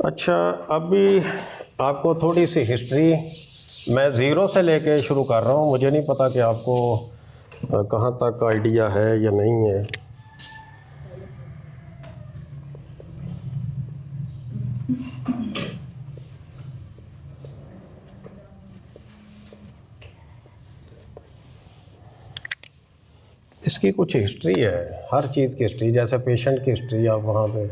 अच्छा, अभी आपको थोड़ी सी हिस्ट्री मैं ज़ीरो से लेके शुरू कर रहा हूँ। मुझे नहीं पता कि आपको कहाँ तक आइडिया है या नहीं है। इसकी कुछ हिस्ट्री है, हर चीज़ की हिस्ट्री, जैसे पेशेंट की हिस्ट्री आप वहाँ पे।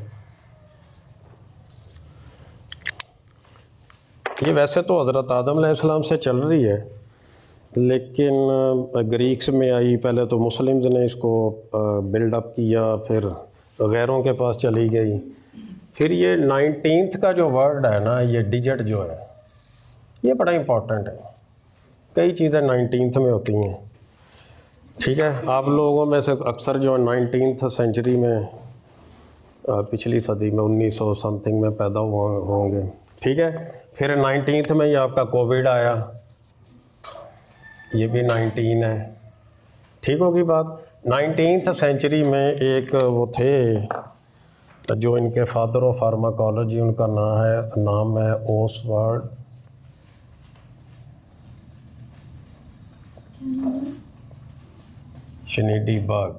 ये वैसे तो हज़रत आदम अलैहिस्सलाम से चल रही है, लेकिन ग्रीक्स में आई, पहले तो मुस्लिम्स ने इसको बिल्डअप किया, फिर गैरों के पास चली गई। फिर ये 19th का जो वर्ड है ना, ये डिजिट जो है, ये बड़ा इम्पोर्टेंट है। कई चीज़ें 19th में होती हैं, ठीक है। आप लोगों में से अक्सर जो 19th सेंचुरी में, पिछली सदी में 1900 समथिंग में पैदा हुए होंगे, ठीक है। फिर 19th में ही आपका कोविड आया, ये भी 19 है, ठीक होगी बात। 19th सेंचुरी में एक वो थे जो इनके फादर ऑफ फार्माकोलॉजी, उनका नाम है ओसवर्ड श्नीडीबर्ग।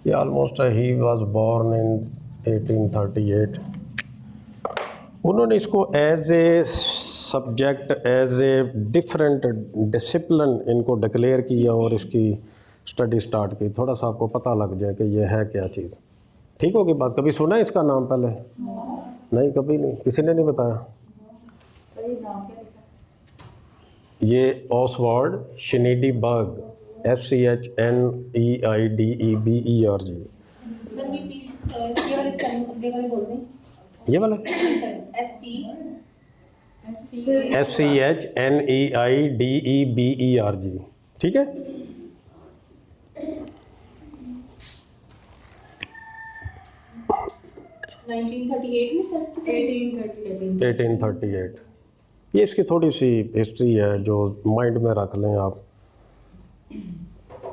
ये almost he was born in 1838। उन्होंने इसको as a subject, as a different discipline इनको डिक्लेयर किया और इसकी स्टडी स्टार्ट की। थोड़ा सा आपको पता लग जाए कि ये है क्या चीज़, ठीक होगी बात। कभी सुना है इसका नाम पहले? नहीं, कभी नहीं, किसी ने नहीं बताया। ये ओसवर्ड श्नीडीबर्ग, SCHNEIDEBERG। ये वाला SCHNEIDEBERG, ठीक है। में सर 1838। ये इसकी थोड़ी सी हिस्ट्री है जो माइंड में रख लें आप।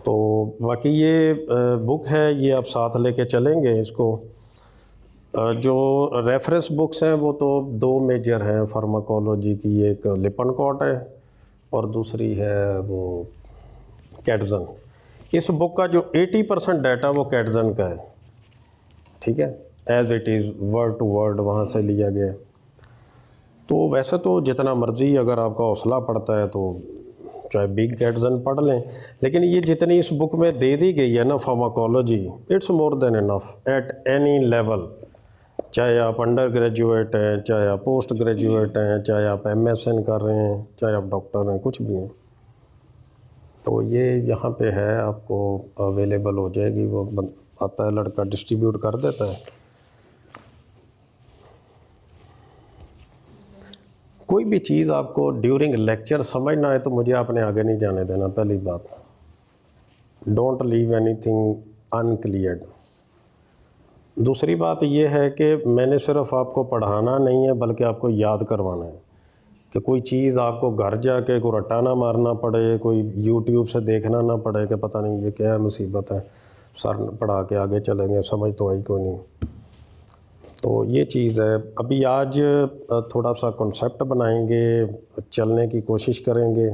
तो बाकी ये बुक है, ये आप साथ लेके चलेंगे इसको। जो रेफरेंस बुक्स हैं वो तो दो मेजर हैं फार्माकोलॉजी की, एक लिपनकॉट है और दूसरी है वो कैटसन। इस बुक का जो 80% डाटा वो कैटसन का है, ठीक है, as it is word to word वहाँ से लिया गया। तो वैसे तो जितना मर्ज़ी अगर आपका हौसला पड़ता है तो चाहे बिग कैटसन पढ़ लें, लेकिन ये जितनी इस बुक में दे दी गई है ना pharmacology, it's more than enough at any level. चाहे आप अंडर ग्रेजुएट हैं, चाहे आप पोस्ट ग्रेजुएट हैं, चाहे आप MSN कर रहे हैं, चाहे आप डॉक्टर हैं, कुछ भी हैं, तो ये यहाँ पे है, आपको अवेलेबल हो जाएगी। वो आता है लड़का, डिस्ट्रीब्यूट कर देता है। कोई भी चीज़ आपको ड्यूरिंग लेक्चर समझ ना आए तो मुझे आपने आगे नहीं जाने देना, पहली बात। Don't leave anything uncleared. दूसरी बात ये है कि मैंने सिर्फ आपको पढ़ाना नहीं है बल्कि आपको याद करवाना है, कि कोई चीज़ आपको घर जाके कोई रट्टा ना मारना पड़े, कोई YouTube से देखना ना पड़े कि पता नहीं ये क्या मुसीबत है, सर पढ़ा के आगे चलेंगे, समझ तो आई कोई नहीं। तो ये चीज़ है। अभी आज थोड़ा सा कॉन्सेप्ट बनाएंगे, चलने की कोशिश करेंगे।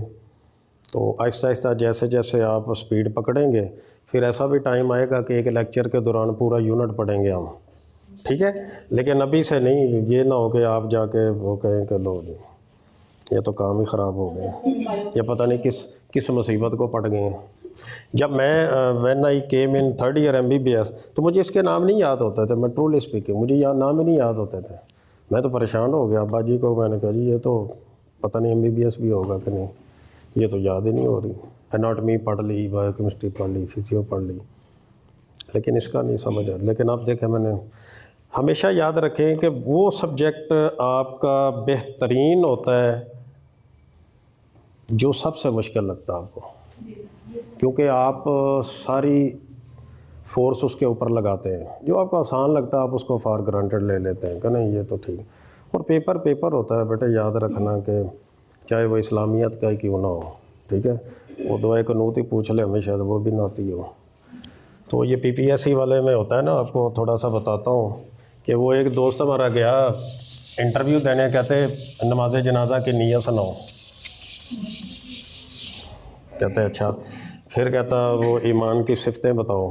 तो आहिस्ता आहिस्ता जैसे जैसे आप स्पीड पकड़ेंगे, फिर ऐसा भी टाइम आएगा कि एक लेक्चर के दौरान पूरा यूनिट पढ़ेंगे हम, ठीक है। लेकिन अभी से नहीं, ये ना हो कि आप जाके वो कहें कि लो ये तो काम ही ख़राब हो गया, ये पता नहीं किस मुसीबत को पड़ गए हैं। जब मैं when I came in 3rd year MBBS तो मुझे इसके नाम नहीं याद होते थे, मैं ट्रूली स्पीकिंग, मुझे नाम ही नहीं याद होते थे। मैं तो परेशान हो गया। अब्बा जी को मैंने कहा जी ये तो पता नहीं MBBS भी होगा कि नहीं, ये तो याद ही नहीं हो रही। एनाटमी पढ़ ली, बायोकेमिस्ट्री पढ़ ली, फिजियो पढ़ ली, लेकिन इसका नहीं समझ आया। लेकिन आप देखें, मैंने हमेशा याद रखें कि वो सब्जेक्ट आपका बेहतरीन होता है जो सबसे मुश्किल लगता है आपको, क्योंकि आप सारी फोर्स उसके ऊपर लगाते हैं। जो आपको आसान लगता है आप उसको फॉर ग्रांटेड ले लेते हैं कि नहीं ये तो ठीक। और पेपर होता है बेटे, याद रखना कि चाहे वो इस्लामियत का ही क्यों ना हो, ठीक है। वो दुआ कनूत ही पूछ ले हमें, शायद वो भी ना आती हो। तो ये PPSC वाले में होता है ना, आपको थोड़ा सा बताता हूँ कि वो एक दोस्त हमारा गया इंटरव्यू देने, कहते नमाज जनाजा की नीयत सुनाओ। कहते अच्छा, फिर कहता वो ईमान की सिफतें बताओ।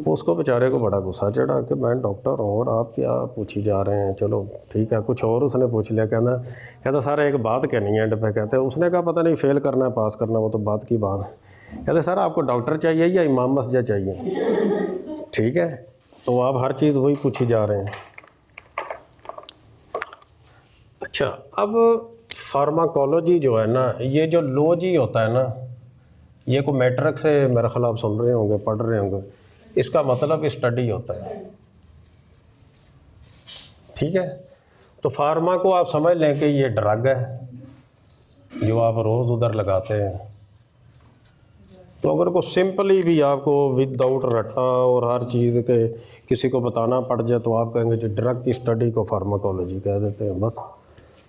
उसको बेचारे को बड़ा गुस्सा चढ़ा कि मैं डॉक्टर हूँ और आप क्या पूछी जा रहे हैं। चलो ठीक है, कुछ और उसने पूछ लिया। कहता सर एक बात कहनी है एंड पे। कहते उसने कहा पता नहीं फेल करना है पास करना, वो तो बात की बात है। कहते सर आपको डॉक्टर चाहिए या इमाम मस्जिद चाहिए? ठीक है, तो आप हर चीज़ वही पूछी जा रहे हैं। अच्छा, अब फार्माकोलॉजी जो है ना, ये जो लॉजी होता है ना, ये को मैट्रिक से मेरे ख्याल आप सुन रहे होंगे, पढ़ रहे होंगे। इसका मतलब स्टडी होता है। ठीक है, तो फार्मा को आप समझ लें कि ये ड्रग है जो आप रोज़ उधर लगाते हैं। तो अगर को सिंपली भी आपको विदाउट रट्टा और हर चीज़ के किसी को बताना पड़ जाए तो आप कहेंगे जो ड्रग की स्टडी को फार्माकोलॉजी कह देते हैं, बस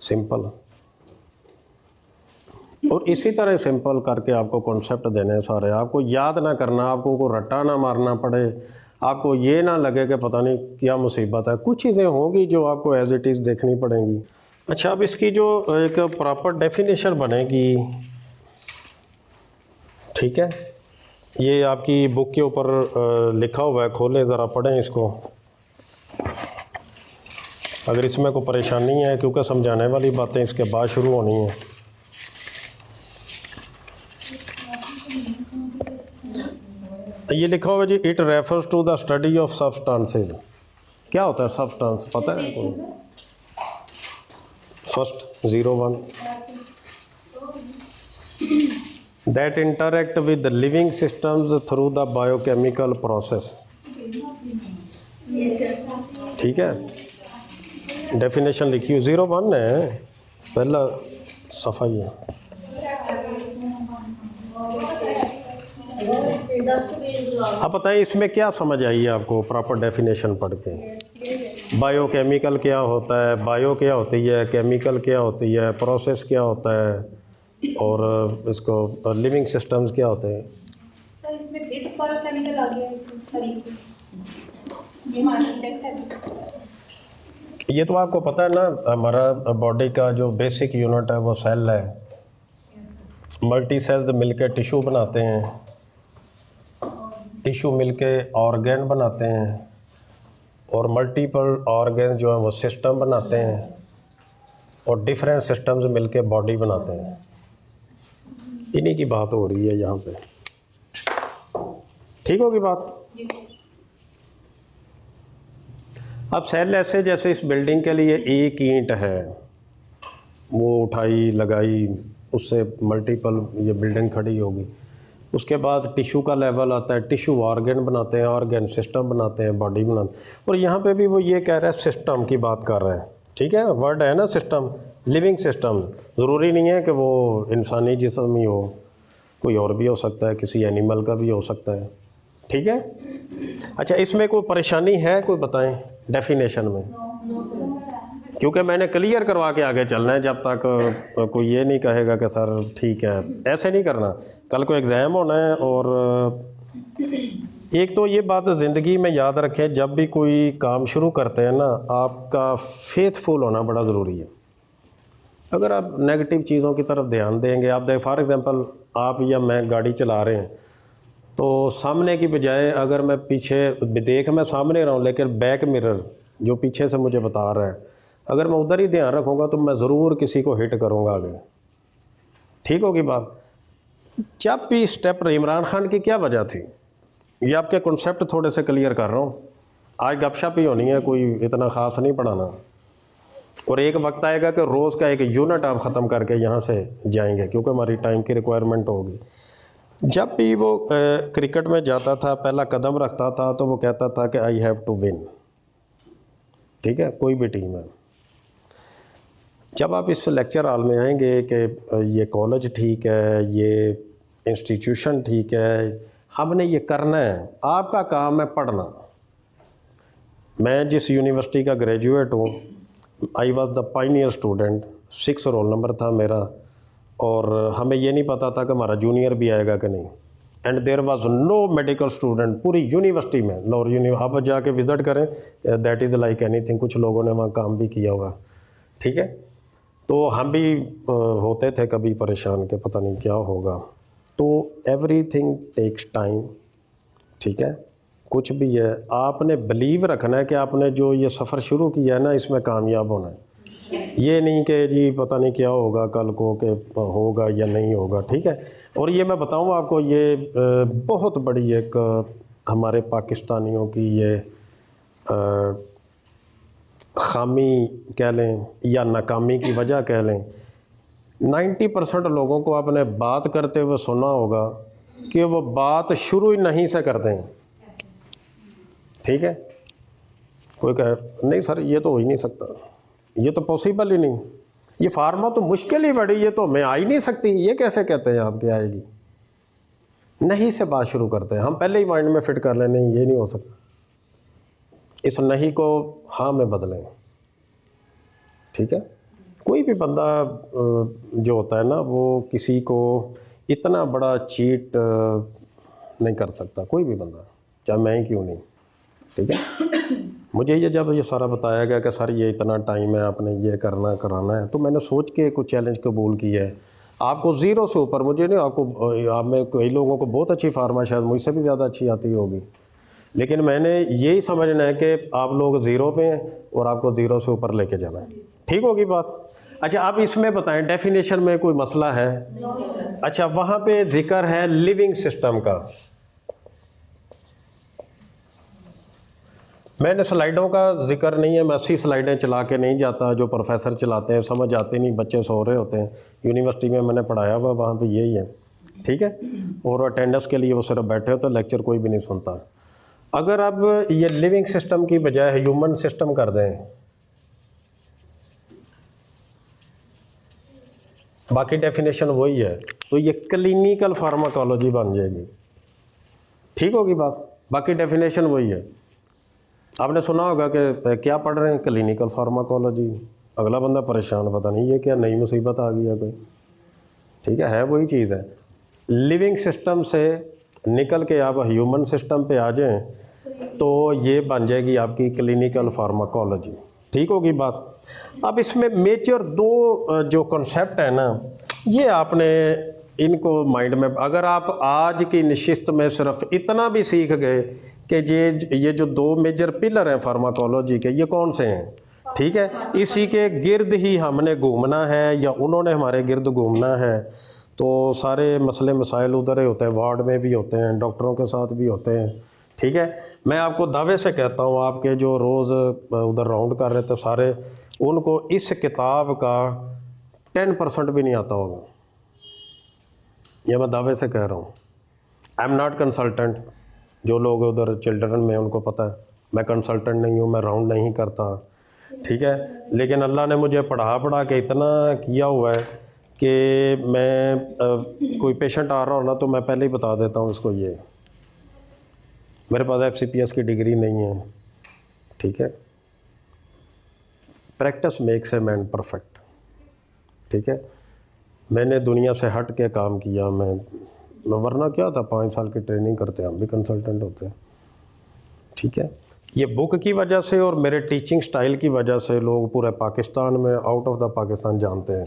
सिंपल। और इसी तरह सिंपल करके आपको कॉन्सेप्ट देने सारे, आपको याद ना करना, आपको को रट्टा ना मारना पड़े, आपको ये ना लगे कि पता नहीं क्या मुसीबत है। कुछ चीज़ें होंगी जो आपको एज इट इज़ देखनी पड़ेंगी। अच्छा, अब इसकी जो एक प्रॉपर डेफिनेशन बनेगी, ठीक है, ये आपकी बुक के ऊपर लिखा हुआ है, खोलें ज़रा पढ़ें इसको। अगर इसमें कोई परेशानी है, क्योंकि समझाने वाली बातें इसके बाद शुरू होनी है। ये लिखा हुआ जी, it refers to the study of substances. क्या होता है सब्सटेंस, पता है कोई? First 01 that interact with living systems through the biochemical process. ठीक है, डेफिनेशन लिखी हुई 01 है, पहला सफ़ा ही है। अब बताइए इसमें क्या समझ आई है आपको प्रॉपर डेफिनेशन पढ़ के? बायोकेमिकल क्या होता है, बायो क्या होती है, केमिकल क्या होती है, प्रोसेस क्या होता है, और इसको लिविंग सिस्टम्स क्या होते हैं? सर इसमें बिट केमिकल आ गया ये मार्केट है। ये तो आपको पता है ना, हमारा बॉडी का जो बेसिक यूनिट है वो सेल है। मल्टी सेल्स मिलकर टिश्यू बनाते हैं, टिश्यू मिलके ऑर्गन बनाते हैं, और मल्टीपल ऑर्गन जो है वो सिस्टम बनाते हैं, और डिफरेंट सिस्टम्स मिलके बॉडी बनाते हैं। इन्हीं की बात हो रही है यहाँ पे। ठीक होगी बात? अब सेल ऐसे जैसे इस बिल्डिंग के लिए एक ईंट है, वो उठाई लगाई, उससे मल्टीपल ये बिल्डिंग खड़ी होगी। उसके बाद टिश्यू का लेवल आता है, टिश्यू ऑर्गन बनाते हैं, ऑर्गन सिस्टम बनाते हैं, बॉडी बनाते हैं। और यहाँ पे भी वो ये कह रहा है, सिस्टम की बात कर रहे हैं। ठीक है, वर्ड है ना सिस्टम, लिविंग सिस्टम। ज़रूरी नहीं है कि वो इंसानी जिस्म ही हो, कोई और भी हो सकता है, किसी एनिमल का भी हो सकता है। ठीक है, अच्छा इसमें कोई परेशानी है कोई बताएं डेफिनेशन में? क्योंकि मैंने क्लियर करवा के आगे चलना है, जब तक कोई ये नहीं कहेगा कि सर ठीक है, ऐसे नहीं करना। कल को एग्ज़ाम होना है। और एक तो ये बात ज़िंदगी में याद रखें, जब भी कोई काम शुरू करते हैं ना, आपका फेथफुल होना बड़ा ज़रूरी है। अगर आप नेगेटिव चीज़ों की तरफ ध्यान देंगे, आप देख फॉर एग्ज़ाम्पल आप या मैं गाड़ी चला रहे हैं, तो सामने की बजाय अगर मैं पीछे देख, मैं सामने रहा हूँ, लेकिन बैक मिरर जो पीछे से मुझे बता रहा है, अगर मैं उधर ही ध्यान रखूँगा तो मैं ज़रूर किसी को हिट करूँगा आगे। ठीक होगी बात? जब भी स्टेप इमरान खान की क्या वजह थी, ये आपके कॉन्सेप्ट थोड़े से क्लियर कर रहा हूँ। आज गपशप ही होनी है, कोई इतना ख़ास नहीं पढ़ाना। और एक वक्त आएगा कि रोज़ का एक यूनिट आप ख़त्म करके यहाँ से जाएंगे, क्योंकि हमारी टाइम की रिक्वायरमेंट होगी। जब भी वो क्रिकेट में जाता था, पहला कदम रखता था, तो वो कहता था कि आई हैव टू विन। ठीक है, कोई भी टीम है। जब आप इस लेक्चर हॉल में आएंगे कि ये कॉलेज ठीक है, ये इंस्टीट्यूशन ठीक है, हमने ये करना है, आपका काम है पढ़ना। मैं जिस यूनिवर्सिटी का ग्रेजुएट हूँ, I was the pioneer student, 6 roll number था मेरा, और हमें ये नहीं पता था कि हमारा जूनियर भी आएगा कि नहीं। And there was no medical student पूरी यूनिवर्सिटी में, लाहौर आप जाके विज़िट करें, दैट इज़ लाइक एनीथिंग। कुछ लोगों ने वहाँ काम भी किया होगा, ठीक है। तो हम भी होते थे कभी परेशान कि पता नहीं क्या होगा। तो एवरीथिंग टेक्स टाइम, ठीक है। कुछ भी है, आपने बिलीव रखना है कि आपने जो ये सफ़र शुरू किया है ना, इसमें कामयाब होना है। ये नहीं कि जी पता नहीं क्या होगा कल को, कि होगा या नहीं होगा, ठीक है। और ये मैं बताऊँ आपको, ये बहुत बड़ी एक हमारे पाकिस्तानियों की ये ख़ामी कह लें या नाकामी की वजह कह लें। 90% लोगों को आपने बात करते हुए सुना होगा कि वो बात शुरू ही नहीं से करते हैं, ठीक है। कोई कहे नहीं सर ये तो हो ही नहीं सकता, ये तो पॉसिबल ही नहीं, ये फार्मा तो मुश्किल ही बड़ी, ये तो मैं आ ही नहीं सकती, ये कैसे कहते हैं आप कि आएगी। नहीं से बात शुरू करते हैं, हम पहले ही माइंड में फिट कर लें नहीं ये नहीं हो सकता। इस नहीं को हाँ में बदलें, ठीक है। कोई भी बंदा जो होता है ना, वो किसी को इतना बड़ा चीट नहीं कर सकता, कोई भी बंदा, चाहे मैं ही क्यों नहीं, ठीक है। मुझे ये जब ये सारा बताया गया कि सर ये इतना टाइम है, आपने ये करना कराना है, तो मैंने सोच के कुछ चैलेंज कबूल किया है। आपको ज़ीरो से ऊपर, मुझे नहीं, आपको आप में कई लोगों को बहुत अच्छी फार्मा शायद मुझसे भी ज़्यादा अच्छी आती होगी, लेकिन मैंने यही समझना है कि आप लोग ज़ीरो पे हैं और आपको ज़ीरो से ऊपर लेके जाना है, ठीक होगी बात। अच्छा, आप इसमें बताएं डेफिनेशन में कोई मसला है? अच्छा, वहाँ पे जिक्र है लिविंग सिस्टम का। मैंने स्लाइडों का जिक्र नहीं है, मैं 80 स्लाइडें चला के नहीं जाता, जो प्रोफेसर चलाते हैं समझ आते नहीं, बच्चे सो रहे होते हैं। यूनिवर्सिटी में मैंने पढ़ाया हुआ, वहाँ पे यही है, ठीक है। और अटेंडेंस के लिए वो सिर्फ बैठे होते, लेक्चर कोई भी नहीं सुनता। अगर अब ये लिविंग सिस्टम की बजाय ह्यूमन सिस्टम कर दें, बाकी डेफिनेशन वही है, तो ये क्लिनिकल फार्माकोलॉजी बन जाएगी, ठीक होगी बात। बाकी डेफिनेशन वही है। आपने सुना होगा कि क्या पढ़ रहे हैं, क्लिनिकल फार्माकोलॉजी। अगला बंदा परेशान, पता नहीं ये क्या नई मुसीबत आ गई है कोई, ठीक है वही चीज़ है। लिविंग सिस्टम से निकल के आप ह्यूमन सिस्टम पे आ जाएं तो ये बन जाएगी आपकी क्लिनिकल फार्माकोलॉजी, ठीक होगी बात। अब इसमें मेजर दो जो कॉन्सेप्ट है ना, ये आपने इनको माइंड में, अगर आप आज की नशिस्त में सिर्फ इतना भी सीख गए कि ये जो दो मेजर पिलर हैं फार्माकोलॉजी के, ये कौन से हैं, ठीक है, इसी के गिर्द ही हमने घूमना है या उन्होंने हमारे गिर्द घूमना है, तो सारे मसले मसाइल उधर ही होते हैं, वार्ड में भी होते हैं, डॉक्टरों के साथ भी होते हैं, ठीक है। मैं आपको दावे से कहता हूँ, आपके जो रोज़ उधर राउंड कर रहे थे सारे, उनको इस किताब का 10% भी नहीं आता होगा, ये मैं दावे से कह रहा हूँ। आई एम नॉट कंसल्टेंट, जो लोग उधर चिल्ड्रन में उनको पता है, मैं कंसल्टेंट नहीं हूँ, मैं राउंड नहीं करता, ठीक है। लेकिन अल्लाह ने मुझे पढ़ा के इतना किया हुआ है कि मैं कोई पेशेंट आ रहा हो ना, तो मैं पहले ही बता देता हूँ उसको, ये मेरे पास FCPS की डिग्री नहीं है, ठीक है। Practice makes a man perfect, ठीक है। मैंने दुनिया से हट के काम किया, मैं वरना क्या था, 5 साल की ट्रेनिंग करते हम भी कंसल्टेंट होते हैं, ठीक है। ये बुक की वजह से और मेरे टीचिंग स्टाइल की वजह से लोग पूरे पाकिस्तान में, आउट ऑफ द पाकिस्तान जानते हैं,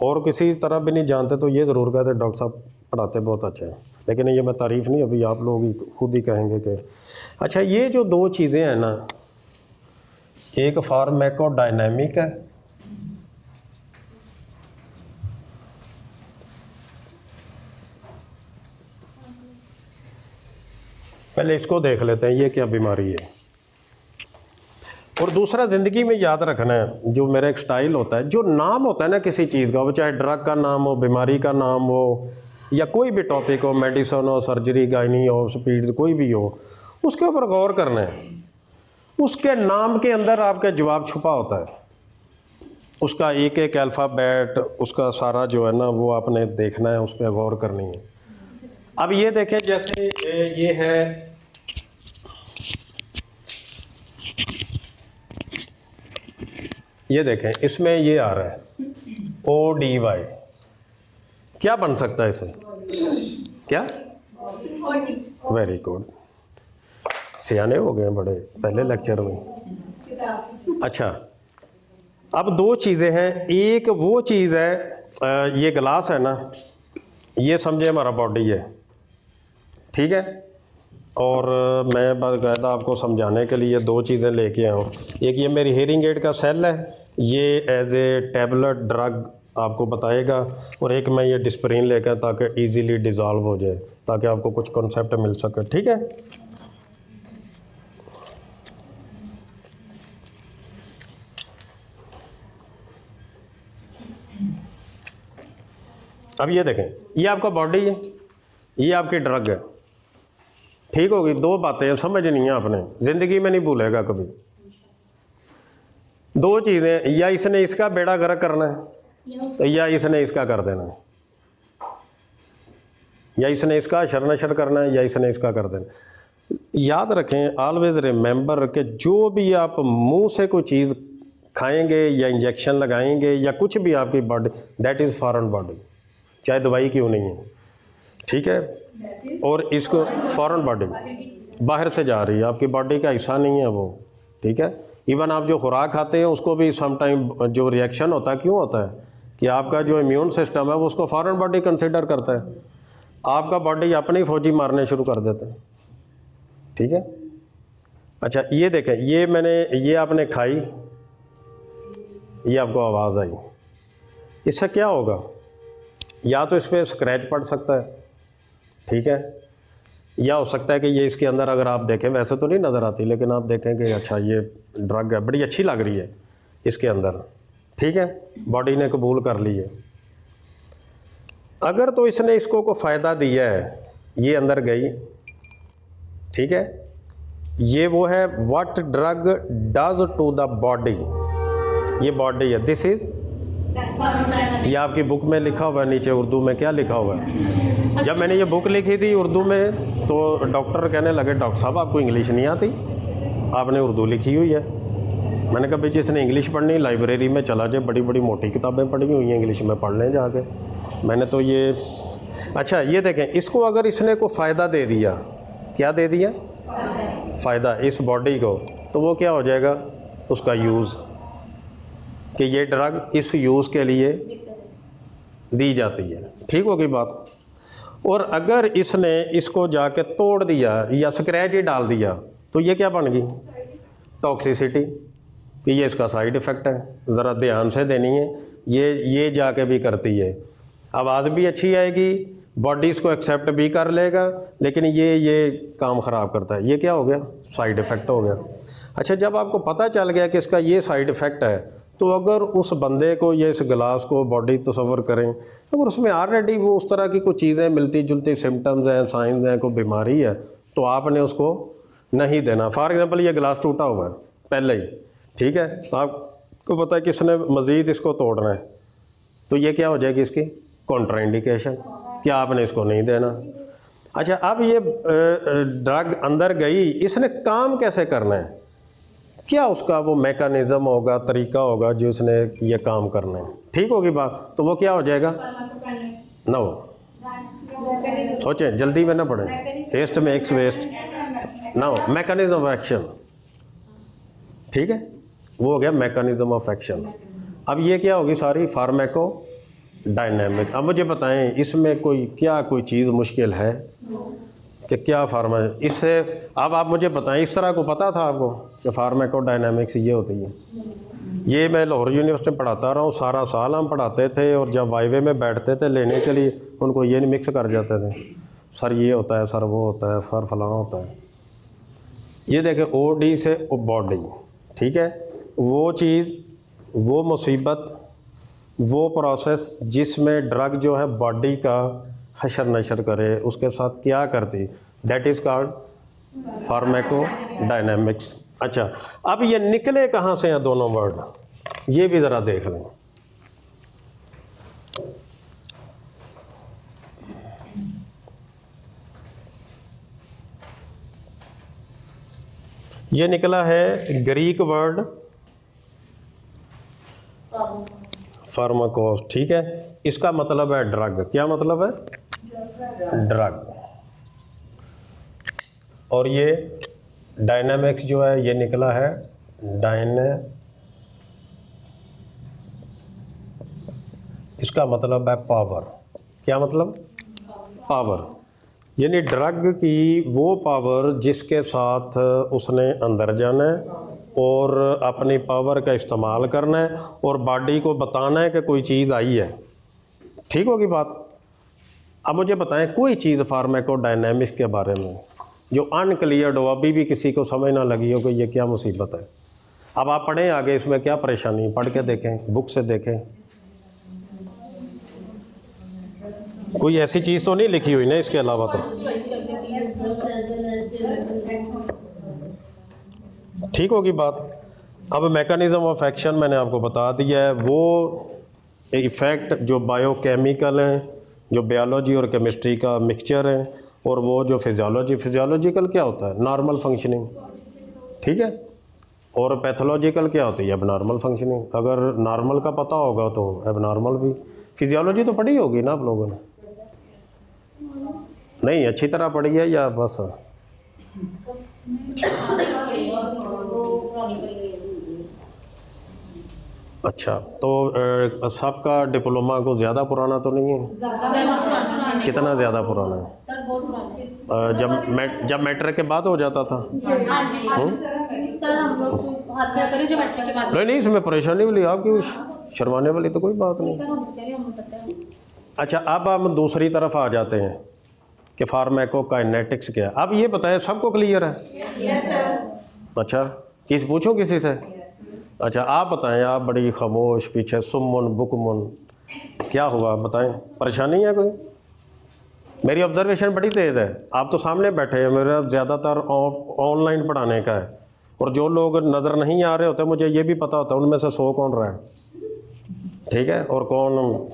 और किसी तरह भी नहीं जानते तो ये ज़रूर कहते डॉक्टर साहब पढ़ाते बहुत अच्छे हैं, लेकिन ये मैं तारीफ़ नहीं, अभी आप लोग ही खुद ही कहेंगे कि अच्छा। ये जो दो चीज़ें हैं ना, एक फार्माकोडायनामिक है, पहले इसको देख लेते हैं ये क्या बीमारी है, और दूसरा ज़िंदगी में याद रखना है, जो मेरा एक स्टाइल होता है, जो नाम होता है ना किसी चीज़ का, वो चाहे ड्रग का नाम हो, बीमारी का नाम हो, या कोई भी टॉपिक हो, मेडिसिन हो, सर्जरी, गायनी हो, स्पीड, कोई भी हो, उसके ऊपर गौर करना है। उसके नाम के अंदर आपका जवाब छुपा होता है, उसका एक एक अल्फ़ाबेट, उसका सारा जो है ना वो आपने देखना है, उस पर गौर करनी है। अब ये देखें, जैसे ये है, ये देखें, इसमें ये आ रहा है ODY, क्या बन सकता है इसे, क्या ऑडी वेरी गुड, सियाने हो गए बड़े पहले लेक्चर में। अच्छा, अब दो चीज़ें हैं। एक वो चीज़ है, ये गिलास है ना, ये समझे हमारा बॉडी है, ठीक है। और मैं बाकायदा आपको समझाने के लिए दो चीज़ें लेके आया हूँ। एक ये मेरी हेयरिंग एड का सेल है, ये एज ए टैबलेट ड्रग आपको बताएगा, और एक मैं ये डिस्प्रिन लेकर ताकि इजीली डिज़ोल्व हो जाए, ताकि आपको कुछ कॉन्सेप्ट मिल सके, ठीक है। अब ये देखें, ये आपका बॉडी है, ये आपकी ड्रग है, ठीक होगी। दो बातें समझनी है आपने, ज़िंदगी में नहीं भूलेगा कभी। दो चीज़ें, या इसने इसका बेड़ा गर्क करना है, तो या इसने इसका कर देना है, या इसने इसका हशर नशर करना है, या इसने इसका कर देना। याद रखें, ऑलवेज रिमेंबर कि जो भी आप मुंह से कोई चीज़ खाएंगे या इंजेक्शन लगाएंगे या कुछ भी आपकी body, that is foreign body, चाहे दवाई क्यों नहीं है, ठीक है। और इसको फॉरेन बॉडी बाहर से जा रही है, आपकी बॉडी का हिस्सा नहीं है वो, ठीक है। इवन आप जो खुराक खाते हैं उसको भी सम टाइम जो रिएक्शन होता है, क्यों होता है कि आपका जो इम्यून सिस्टम है वो उसको फॉरेन बॉडी कंसिडर करता है, आपका बॉडी अपने ही फौजी मारने शुरू कर देते हैं, ठीक है। अच्छा, ये देखें, ये मैंने, ये आपने खाई, ये आपको आवाज़ आई, इससे क्या होगा? या तो इस पर स्क्रैच पड़ सकता है, ठीक है, या हो सकता है कि ये इसके अंदर अगर आप देखें, वैसे तो नहीं नज़र आती, लेकिन आप देखें कि अच्छा ये ड्रग है, बड़ी अच्छी लग रही है इसके अंदर, ठीक है, बॉडी ने कबूल कर ली है। अगर तो इसने इसको को फ़ायदा दिया है, ये अंदर गई, ठीक है, ये वो है what drug does to the body, ये बॉडी है, दिस इज़, ये आपकी बुक में लिखा हुआ है नीचे उर्दू में, क्या लिखा हुआ है? जब मैंने ये बुक लिखी थी उर्दू में तो डॉक्टर कहने लगे, डॉक्टर साहब आपको इंग्लिश नहीं आती, आपने उर्दू लिखी हुई है। मैंने कहा भाई जिसने इंग्लिश पढ़नी लाइब्रेरी में चला जाए, बड़ी बड़ी मोटी किताबें पढ़ी हुई हैं इंग्लिश में, पढ़ लें जाके। मैंने तो ये, अच्छा ये देखें, इसको अगर इसने को फ़ायदा दे दिया, क्या दे दिया? फ़ायदा इस बॉडी को, तो वो क्या हो जाएगा? उसका यूज़, कि ये ड्रग इस यूज़ के लिए दी जाती है, ठीक होगी बात। और अगर इसने इसको जाके तोड़ दिया या स्क्रैच ही डाल दिया, तो ये क्या बन गई? टॉक्सिसिटी, कि ये इसका साइड इफ़ेक्ट है, ज़रा ध्यान से देनी है। ये जाके भी करती है, आवाज़ भी अच्छी आएगी, बॉडी इसको एक्सेप्ट भी कर लेगा, लेकिन ये काम ख़राब करता है। ये क्या हो गया? साइड इफ़ेक्ट हो गया। अच्छा, जब आपको पता चल गया कि इसका ये साइड इफ़ेक्ट है, तो अगर उस बंदे को ये इस गिलास को बॉडी तस्वर करें, अगर उसमें ऑलरेडी वो उस तरह की कुछ चीज़ें मिलती जुलती सिम्टम्स हैं, साइंस हैं, कोई बीमारी है, तो आपने उसको नहीं देना। फॉर एग्ज़ाम्पल ये गिलास टूटा हुआ है पहले ही, ठीक है, तो आपको पता है कि इसने मज़ीद इसको तोड़ना है, तो ये क्या हो जाएगी? इसकी कॉन्ट्राइंडिकेशन, कि आपने इसको नहीं देना। अच्छा, अब ये ड्रग अंदर गई, इसने काम कैसे करना है? क्या उसका वो मैकेनिज़्म होगा, तरीका होगा जो उसने ये काम करना है, ठीक होगी बात। तो वो क्या हो जाएगा? ना हो, सोचें, जल्दी में ना पड़े, हेस्ट मेक्स वेस्ट ना हो, मैकेनिज़्म ऑफ एक्शन, ठीक है, वो हो गया मैकेनिज़्म ऑफ एक्शन। अब ये क्या होगी? सारी फार्मेको डायनेमिक। अब मुझे बताएं, इसमें कोई चीज़ मुश्किल है कि क्या फार्मा, इससे अब आप मुझे बताएं, इस तरह को पता था आपको कि फार्मेको डायनेमिक्स ये होती है? ये मैं लाहौर यूनिवर्सिटी में पढ़ाता रहा हूँ, सारा साल हम पढ़ाते थे, और जब वाइवे में बैठते थे लेने के लिए, उनको ये नहीं मिक्स कर जाते थे, सर ये होता है, सर वो होता है, सर फलां होता है। ये देखें, OD से बॉडी, ठीक है, वो चीज़, वो मुसीबत, वो प्रोसेस जिसमें ड्रग जो है बॉडी का हशर नशर करे, उसके साथ क्या करती, that is called pharmaco dynamics. अच्छा, अब ये निकले कहाँ से हैं दोनों वर्ड, ये भी ज़रा देख लें। ये निकला है ग्रीक वर्ड फार्माकोस, ठीक है, इसका मतलब है ड्रग। क्या मतलब है? ड्रग। और ये डायनामिक्स जो है ये निकला है इसका मतलब है पावर। क्या मतलब? पावर, यानी ड्रग की वो पावर जिसके साथ उसने अंदर जाना है और अपनी पावर का इस्तेमाल करना है और बॉडी को बताना है कि कोई चीज़ आई है। ठीक होगी बात? अब मुझे बताएं कोई चीज़ फार्माकोडायनामिक्स के बारे में जो अनक्लियर्ड हो, अभी भी किसी को समझ ना लगी हो कि ये क्या मुसीबत है। अब आप पढ़ें आगे, इसमें क्या परेशानी, पढ़ के देखें, बुक से देखें। कोई ऐसी चीज़ तो नहीं लिखी हुई ना इसके अलावा? तो ठीक होगी बात। अब मैकेनिज्म ऑफ एक्शन मैंने आपको बता दिया है। वो इफ़ेक्ट जो बायोकेमिकल हैं, जो बायोलॉजी और केमिस्ट्री का मिक्सचर है, और वो जो फिजियोलॉजिकल क्या होता है? Normal functioning. ठीक है। और पैथोलॉजिकल क्या होती है? Abnormal functioning. अगर नॉर्मल का पता होगा तो एबनॉर्मल भी। फिजियोलॉजी तो पढ़ी होगी ना आप लोगों ने? नहीं अच्छी तरह पढ़ी है या बस? अच्छा, तो सबका डिप्लोमा को ज़्यादा पुराना तो नहीं है? कितना ज़्यादा पुराना है? सर बहुत पुराना। जब मैट्रिक के बाद हो जाता था? सर हम लोग हाथ में करें जो मैट्रिक के बाद। नहीं, इसमें परेशानी वाली आपकी शर्माने वाली तो कोई बात नहीं। सर हम कह रहे हैं, हम पता है। अच्छा, अब हम दूसरी तरफ आ जाते हैं कि फार्माकोकाइनेटिक्स क्या है। अब ये बताएं, सबको क्लियर है? Yes sir. अच्छा, पूछो किसी से। अच्छा, आप बताएं, आप बड़ी खामोश पीछे सुमन बुकमन, क्या हुआ बताएं, परेशानी है कोई? मेरी ऑब्जर्वेशन बड़ी तेज़ है। आप तो सामने बैठे हैं, मेरा ज़्यादातर ऑनलाइन पढ़ाने का है, और जो लोग नज़र नहीं आ रहे होते मुझे ये भी पता होता है उनमें से 100 कौन रहा है। ठीक है, और कौन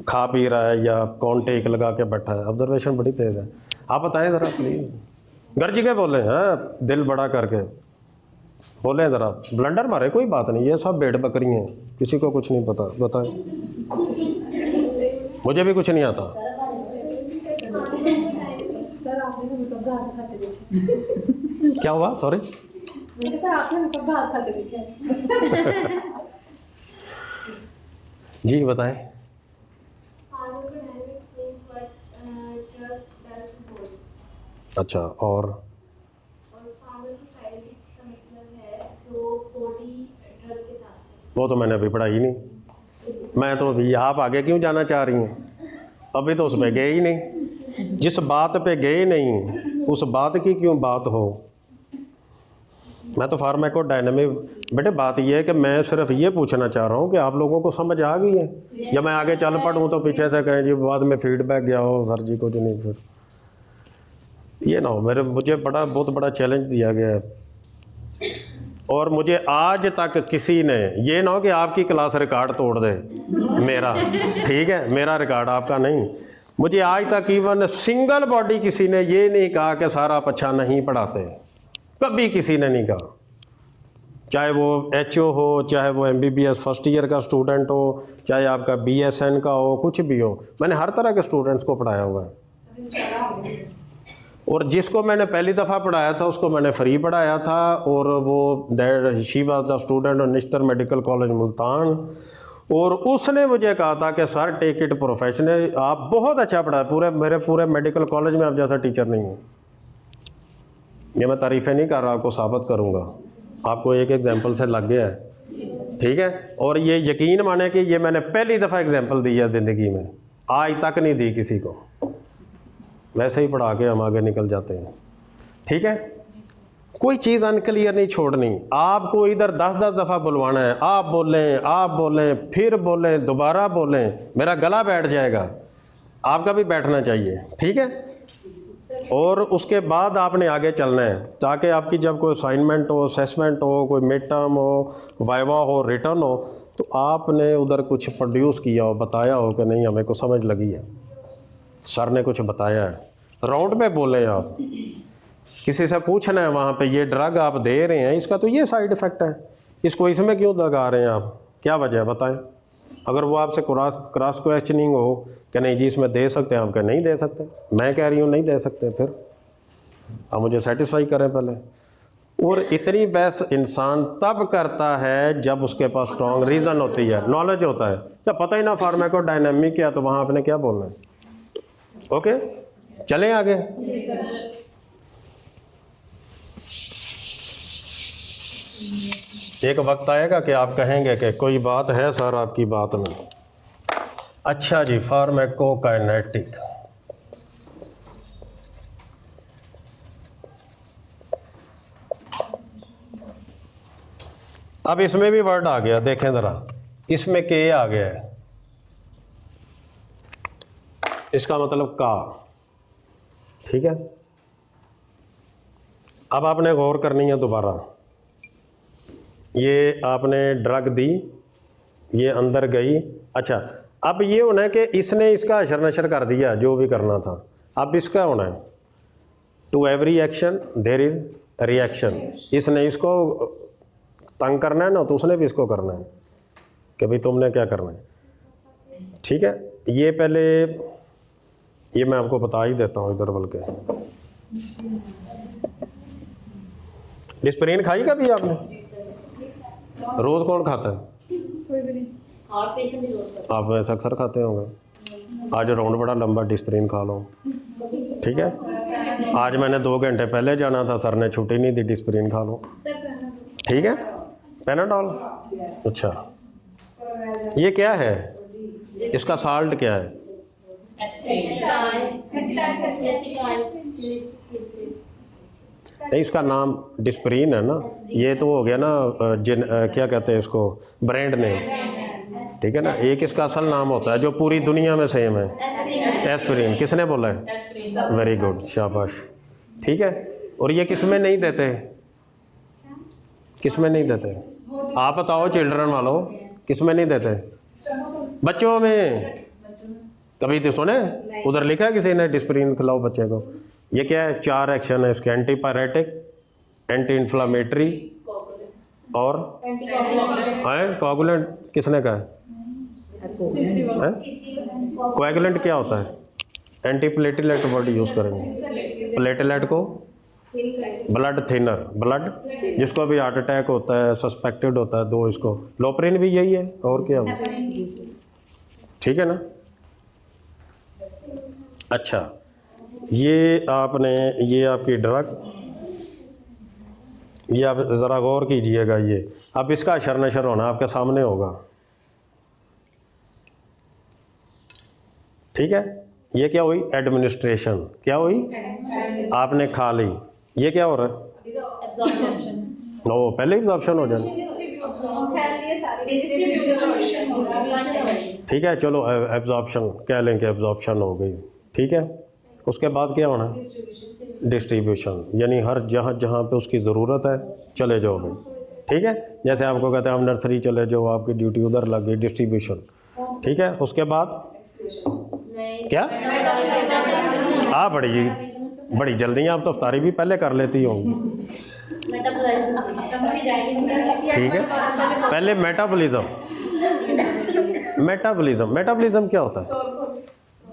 खा पी रहा है या कौन टेक लगा के बैठा है। ऑब्जर्वेशन बड़ी तेज़ है। आप बताएं ज़रा प्लीज़, गर्ज के बोले हैं, दिल बड़ा करके बोले ज़रा, ब्लंडर मारे कोई बात नहीं, ये सब भेड़ बकरी हैं, किसी को कुछ नहीं पता। बताएं, मुझे भी कुछ नहीं आता। सर आपने तो घास खाते देखे। क्या हुआ? सॉरी, मैंने सर आपने घास खाते देखे। जी बताएं। अच्छा, और वो तो मैंने अभी पढ़ाई नहीं। मैं तो अभी, आप आगे क्यों जाना चाह रही हैं? अभी तो उस पर गए ही नहीं। जिस बात पे गए नहीं उस बात की क्यों बात हो। मैं तो फार्माकोडायनामिक, बेटे बात ये है कि मैं सिर्फ ये पूछना चाह रहा हूँ कि आप लोगों को समझ आ गई है, या मैं आगे चल पड़ूँ तो पीछे से कहें जी बाद में फीडबैक गया हो सर जी कुछ नहीं। फिर ये ना हो, मुझे बहुत बड़ा चैलेंज दिया गया है, और मुझे आज तक किसी ने, ये ना हो कि आपकी क्लास रिकॉर्ड तोड़ दे मेरा, ठीक है, मेरा रिकॉर्ड आपका नहीं। मुझे आज तक इवन सिंगल बॉडी किसी ने ये नहीं कहा कि सर आप अच्छा नहीं पढ़ाते, कभी किसी ने नहीं कहा। चाहे वो HO हो, चाहे वो MBBS फर्स्ट ईयर का स्टूडेंट हो, चाहे आपका BSN का हो, कुछ भी हो, मैंने हर तरह के स्टूडेंट्स को पढ़ाया हुआ है। और जिसको मैंने पहली दफ़ा पढ़ाया था उसको मैंने फ्री पढ़ाया था, और वो she was the student of Nishtar medical college Multan, और उसने मुझे कहा था कि सर टेक इट प्रोफेशनल, आप बहुत अच्छा पढ़ाए, मेरे पूरे मेडिकल कॉलेज में आप जैसा टीचर नहीं है। ये मैं तारीफ़ें नहीं कर रहा, आपको साबित करूँगा, आपको एक एग्जाम्पल से लग गया है, ठीक है। और ये यकीन माने कि ये मैंने पहली दफ़ा एग्जाम्पल दी है ज़िंदगी में, आज तक नहीं दी किसी को। वैसे ही पढ़ा के हम आगे निकल जाते हैं, ठीक है। कोई चीज़ अनक्लियर नहीं छोड़नी। आपको इधर 10-10 दफ़ा बुलवाना है, आप बोलें फिर बोलें, दोबारा बोलें, मेरा गला बैठ जाएगा, आपका भी बैठना चाहिए, ठीक है। और उसके बाद आपने आगे चलना है, ताकि आपकी जब कोई असाइनमेंट हो, असेसमेंट हो, कोई मिड टर्म हो, वाइवा हो, रिटर्न हो, तो आपने उधर कुछ प्रोड्यूस किया हो, बताया हो कि नहीं हमें को समझ लगी है, सर ने कुछ बताया है। राउंड में बोले आप, किसी से पूछना है वहाँ पे, ये ड्रग आप दे रहे हैं, इसका तो ये साइड इफ़ेक्ट है, इसको इसमें क्यों लगा रहे हैं आप, क्या वजह है बताएं। अगर वो आपसे क्रॉस क्वेश्चनिंग हो कि नहीं जी इसमें दे सकते हैं, आप क्या नहीं दे सकते, मैं कह रही हूँ नहीं दे सकते, फिर आप मुझे सेटिस्फाई करें पहले। और इतनी बहस इंसान तब करता है जब उसके पास स्ट्रॉन्ग रीज़न होती है, नॉलेज होता है। जब पता ही ना फार्माकोडायनामिक क्या, तो वहाँ आपने क्या बोलना है। ओके, चलें आगे। एक वक्त आएगा कि आप कहेंगे कि कोई बात है सर आपकी बात में। अच्छा जी, फार्माकोकाइनेटिक। अब इसमें भी वर्ड आ गया, देखें ज़रा, इसमें के आ गया है, इसका मतलब का। ठीक है, अब आपने गौर करनी है दोबारा। ये आपने ड्रग दी, ये अंदर गई। अच्छा, अब ये होना है कि इसने इसका अशर नशर कर दिया जो भी करना था। अब इसका होना है to every action there is reaction. इसने इसको तंग करना है ना, तो उसने भी इसको करना है कि भाई तुमने क्या करना है। ठीक है, ये पहले ये मैं आपको बता ही देता हूँ इधर, बल्कि डिस्प्रिन खाई कभी आपने? रोज़ कौन खाता है? आप वैसे अक्सर खाते होंगे। आज राउंड बड़ा लंबा, डिस्प्रिन खा लो। ठीक है, आज मैंने 2 घंटे पहले जाना था, सर ने छुट्टी नहीं दी, डिस्प्रिन खा लो। ठीक है, पैनाडॉल। अच्छा, ये क्या है? इसका साल्ट क्या है? नहीं, इसका नाम डिस्प्रिन है ना। ये तो हो गया ना क्या कहते हैं इसको, ब्रांड नेम। ठीक है ना, एक इसका असल नाम होता है जो पूरी दुनिया में सेम है, एस्पिरिन। किसने बोला है? वेरी गुड, शाबाश। ठीक है, और ये किस में नहीं देते? किस में नहीं देते? आप बताओ चिल्ड्रन वालों, किस में नहीं देते? बच्चों में। कभी तो सुने उधर लिखा है किसी ने डिस्प्रिन खिलाओ बच्चे को? ये क्या है? 4 एक्शन है इसके, एंटीपायरेटिक, एंटी इन्फ्लामेटरी और कोएगुलेंट। किसने कहा है? कोएगुलेंट क्या होता है? एंटी प्लेटलेट वर्ड यूज़ करेंगे। प्लेटलेट को ब्लड थिनर, ब्लड जिसको भी हार्ट अटैक होता है, सस्पेक्टेड होता है, 2 इसको। लोप्रिन भी यही है, और क्या हो? ठीक है ना। अच्छा, ये आपने, ये आपकी ड्रग, ये आप ज़रा गौर कीजिएगा। ये अब इसका अशर नशर होना आपके सामने होगा। ठीक है, ये क्या हुई? एडमिनिस्ट्रेशन। क्या हुई? आपने खा ली। ये क्या हो रहा है? नो, पहले एब्जॉर्प्शन हो जाए। ठीक है, चलो एब्जॉर्प्शन कह लें कि एब्जॉर्प्शन हो गई। ठीक है, उसके बाद क्या होना है? डिस्ट्रीब्यूशन, यानी हर जहाँ जहाँ पे उसकी ज़रूरत है चले जाओ भाई। ठीक है, जैसे आपको कहते हैं आप नर्सरी चले जाओ, आपकी ड्यूटी उधर लग गई, डिस्ट्रीब्यूशन। ठीक है, उसके बाद क्या? हाँ, बड़ी जल्दी आप तो अफ्तारी भी पहले कर लेती होंगी। ठीक है, पहले मेटाबॉलिज्म। मेटाबॉलिज्म क्या होता है?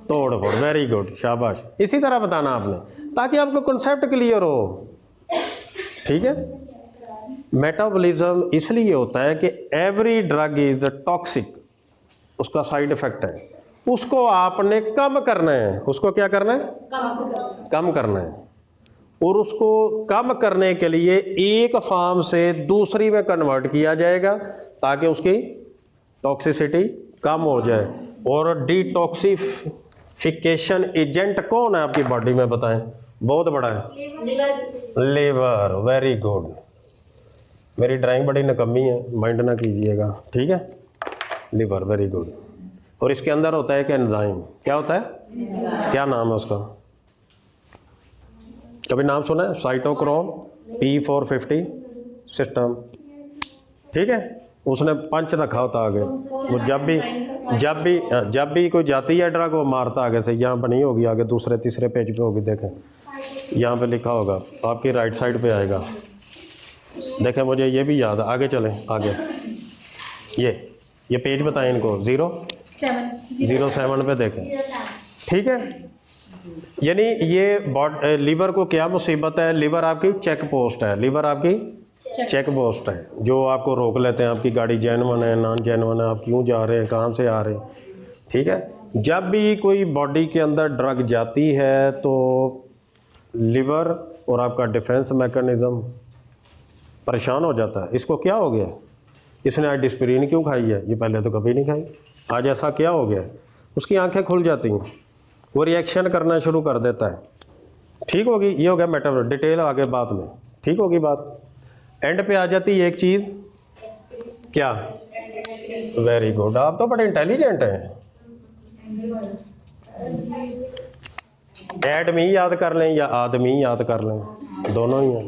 तोड़ फोड़। वेरी गुड, शाबाश। इसी तरह बताना आपने, ताकि आपको कॉन्सेप्ट क्लियर हो। ठीक है, मेटाबॉलिज्म इसलिए होता है कि एवरी ड्रग इज टॉक्सिक, उसका साइड इफेक्ट है, उसको आपने कम करना है। उसको क्या करना है? कम करना है। और उसको कम करने के लिए एक फॉर्म से दूसरी में कन्वर्ट किया जाएगा ताकि उसकी टॉक्सिसिटी कम हो जाए। और डिटॉक्सिफिकेशन एजेंट कौन है आपकी बॉडी में, बताएं? बहुत बड़ा है, लीवर। Very good. मेरी ड्राइंग बड़ी नकम्मी है, माइंड ना कीजिएगा। ठीक है, लीवर, वेरी गुड। और इसके अंदर होता है कि एंजाइम। क्या होता है? क्या नाम है उसका? कभी नाम सुना है? Cytochrome P450 system. ठीक है, उसने पंच रखा होता आगे। वो जब भी कोई जाती है ड्रग, वो मारता आगे से। यहाँ बनी होगी, आगे दूसरे तीसरे पेज पे होगी, देखें यहाँ पे लिखा होगा, आपकी राइट साइड पे आएगा। देखें, मुझे ये भी याद है। आगे चलें, आगे ये पेज बताएं इनको। 007 पे देखें। ठीक है, यानी ये लीवर को क्या मुसीबत है? लीवर आपकी चेक पोस्ट है, लीवर आपकी चेक पोस्ट है, जो आपको रोक लेते हैं आपकी गाड़ी जेन्युइन है नॉन जेन्युइन है, आप क्यों जा रहे हैं, कहाँ से आ रहे हैं। ठीक है, जब भी कोई बॉडी के अंदर ड्रग जाती है तो लिवर और आपका डिफेंस मैकेनिज़्म परेशान हो जाता है। इसको क्या हो गया, इसने आज डिस्प्रिन क्यों खाई है, ये पहले तो कभी नहीं खाई, आज ऐसा क्या हो गया, उसकी आंखें खुल जाती हैं, वो रिएक्शन करना शुरू कर देता है। ठीक होगी, ये हो गया मैटर, डिटेल आगे बात में ठीक होगी बात। एंड पे आ जाती है एक चीज़, क्या? वेरी गुड, आप तो बड़े इंटेलिजेंट हैं। एडमी याद कर लें या आदमी याद कर लें, दोनों ही हैं,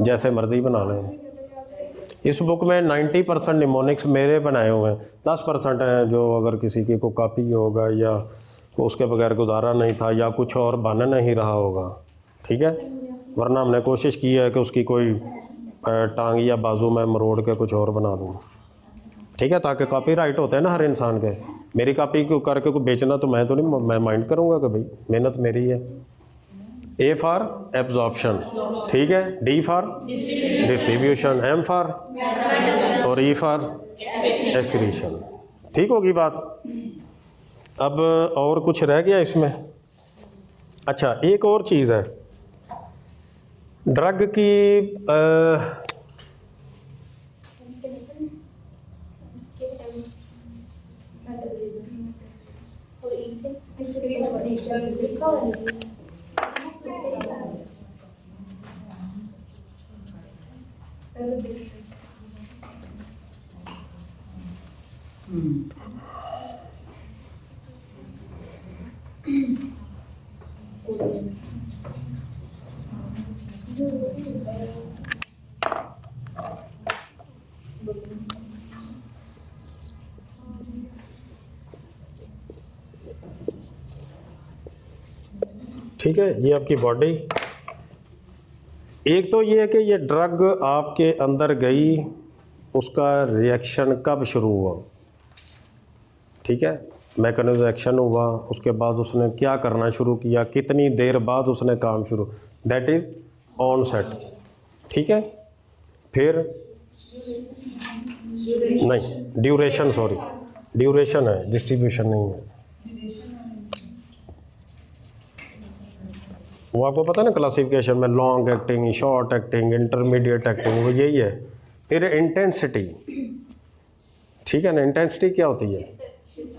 जैसे मर्जी बना लें। इस बुक में 90% निमोनिक्स मेरे बनाए हुए हैं, 10% हैं जो अगर किसी की को कॉपी होगा या उसके बगैर गुजारा नहीं था या कुछ और बन नहीं रहा होगा। ठीक है, वरना हमने कोशिश की है कि उसकी कोई टांग या बाजू में मरोड़ के कुछ और बना दूँ। ठीक है, ताकि कॉपीराइट होते हैं ना हर इंसान के। मेरी कॉपी को करके को बेचना तो मैं तो नहीं, मैं माइंड करूँगा कि भाई मेहनत मेरी है। ए फॉर एब्जॉर्प्शन, ठीक है, D for distribution, M for और ई फॉर एक्सक्रीशन। ठीक होगी बात। अब और कुछ रह गया इसमें? अच्छा, एक और चीज़ है ड्रग की ठीक है, ये आपकी बॉडी। एक तो ये है कि ये ड्रग आपके अंदर गई, उसका रिएक्शन कब शुरू हुआ। ठीक है, मैकेनिज्म एक्शन हुआ, उसके बाद उसने क्या करना शुरू किया, कितनी देर बाद उसने काम शुरू, दैट इज ऑन सेट। ठीक है, फिर नहीं ड्यूरेशन, सॉरी ड्यूरेशन है, डिस्ट्रीब्यूशन नहीं है। वो आपको पता है ना क्लासिफिकेशन में, long acting, short acting, intermediate acting, वो यही है। फिर इंटेंसिटी, ठीक है ना, इंटेंसिटी क्या होती है?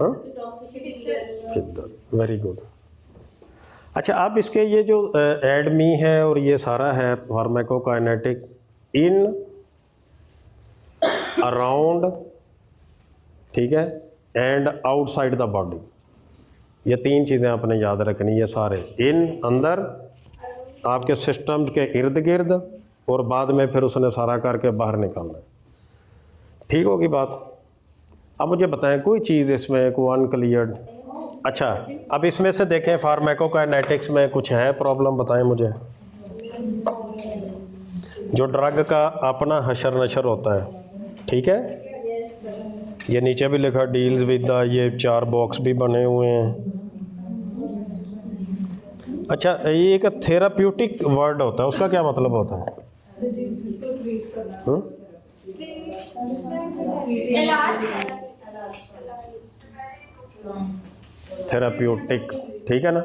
हाँ, शिद्दत, वेरी गुड। अच्छा, आप इसके ये जो एडमी है और ये सारा है फार्माकोकाइनेटिक इन अराउंड, ठीक है, एंड आउटसाइड द बॉडी, ये तीन चीज़ें आपने याद रखनी है सारे। इन अंदर आपके सिस्टम के इर्द गिर्द, और बाद में फिर उसने सारा करके बाहर निकालना है। ठीक होगी बात। अब मुझे बताएं कोई चीज़ इसमें कोई अनक्लियर्ड। अच्छा, अब इसमें से देखें फार्माकोकाइनेटिक्स में कुछ है प्रॉब्लम, बताएं मुझे। जो ड्रग का अपना हशर नशर होता है, ठीक है, ये नीचे भी लिखा डील्स विद, ये 4 बॉक्स भी बने हुए हैं। अच्छा, ये एक थेराप्यूटिक वर्ड होता है, उसका क्या मतलब होता है? थेराप्यूटिक, ठीक है ना,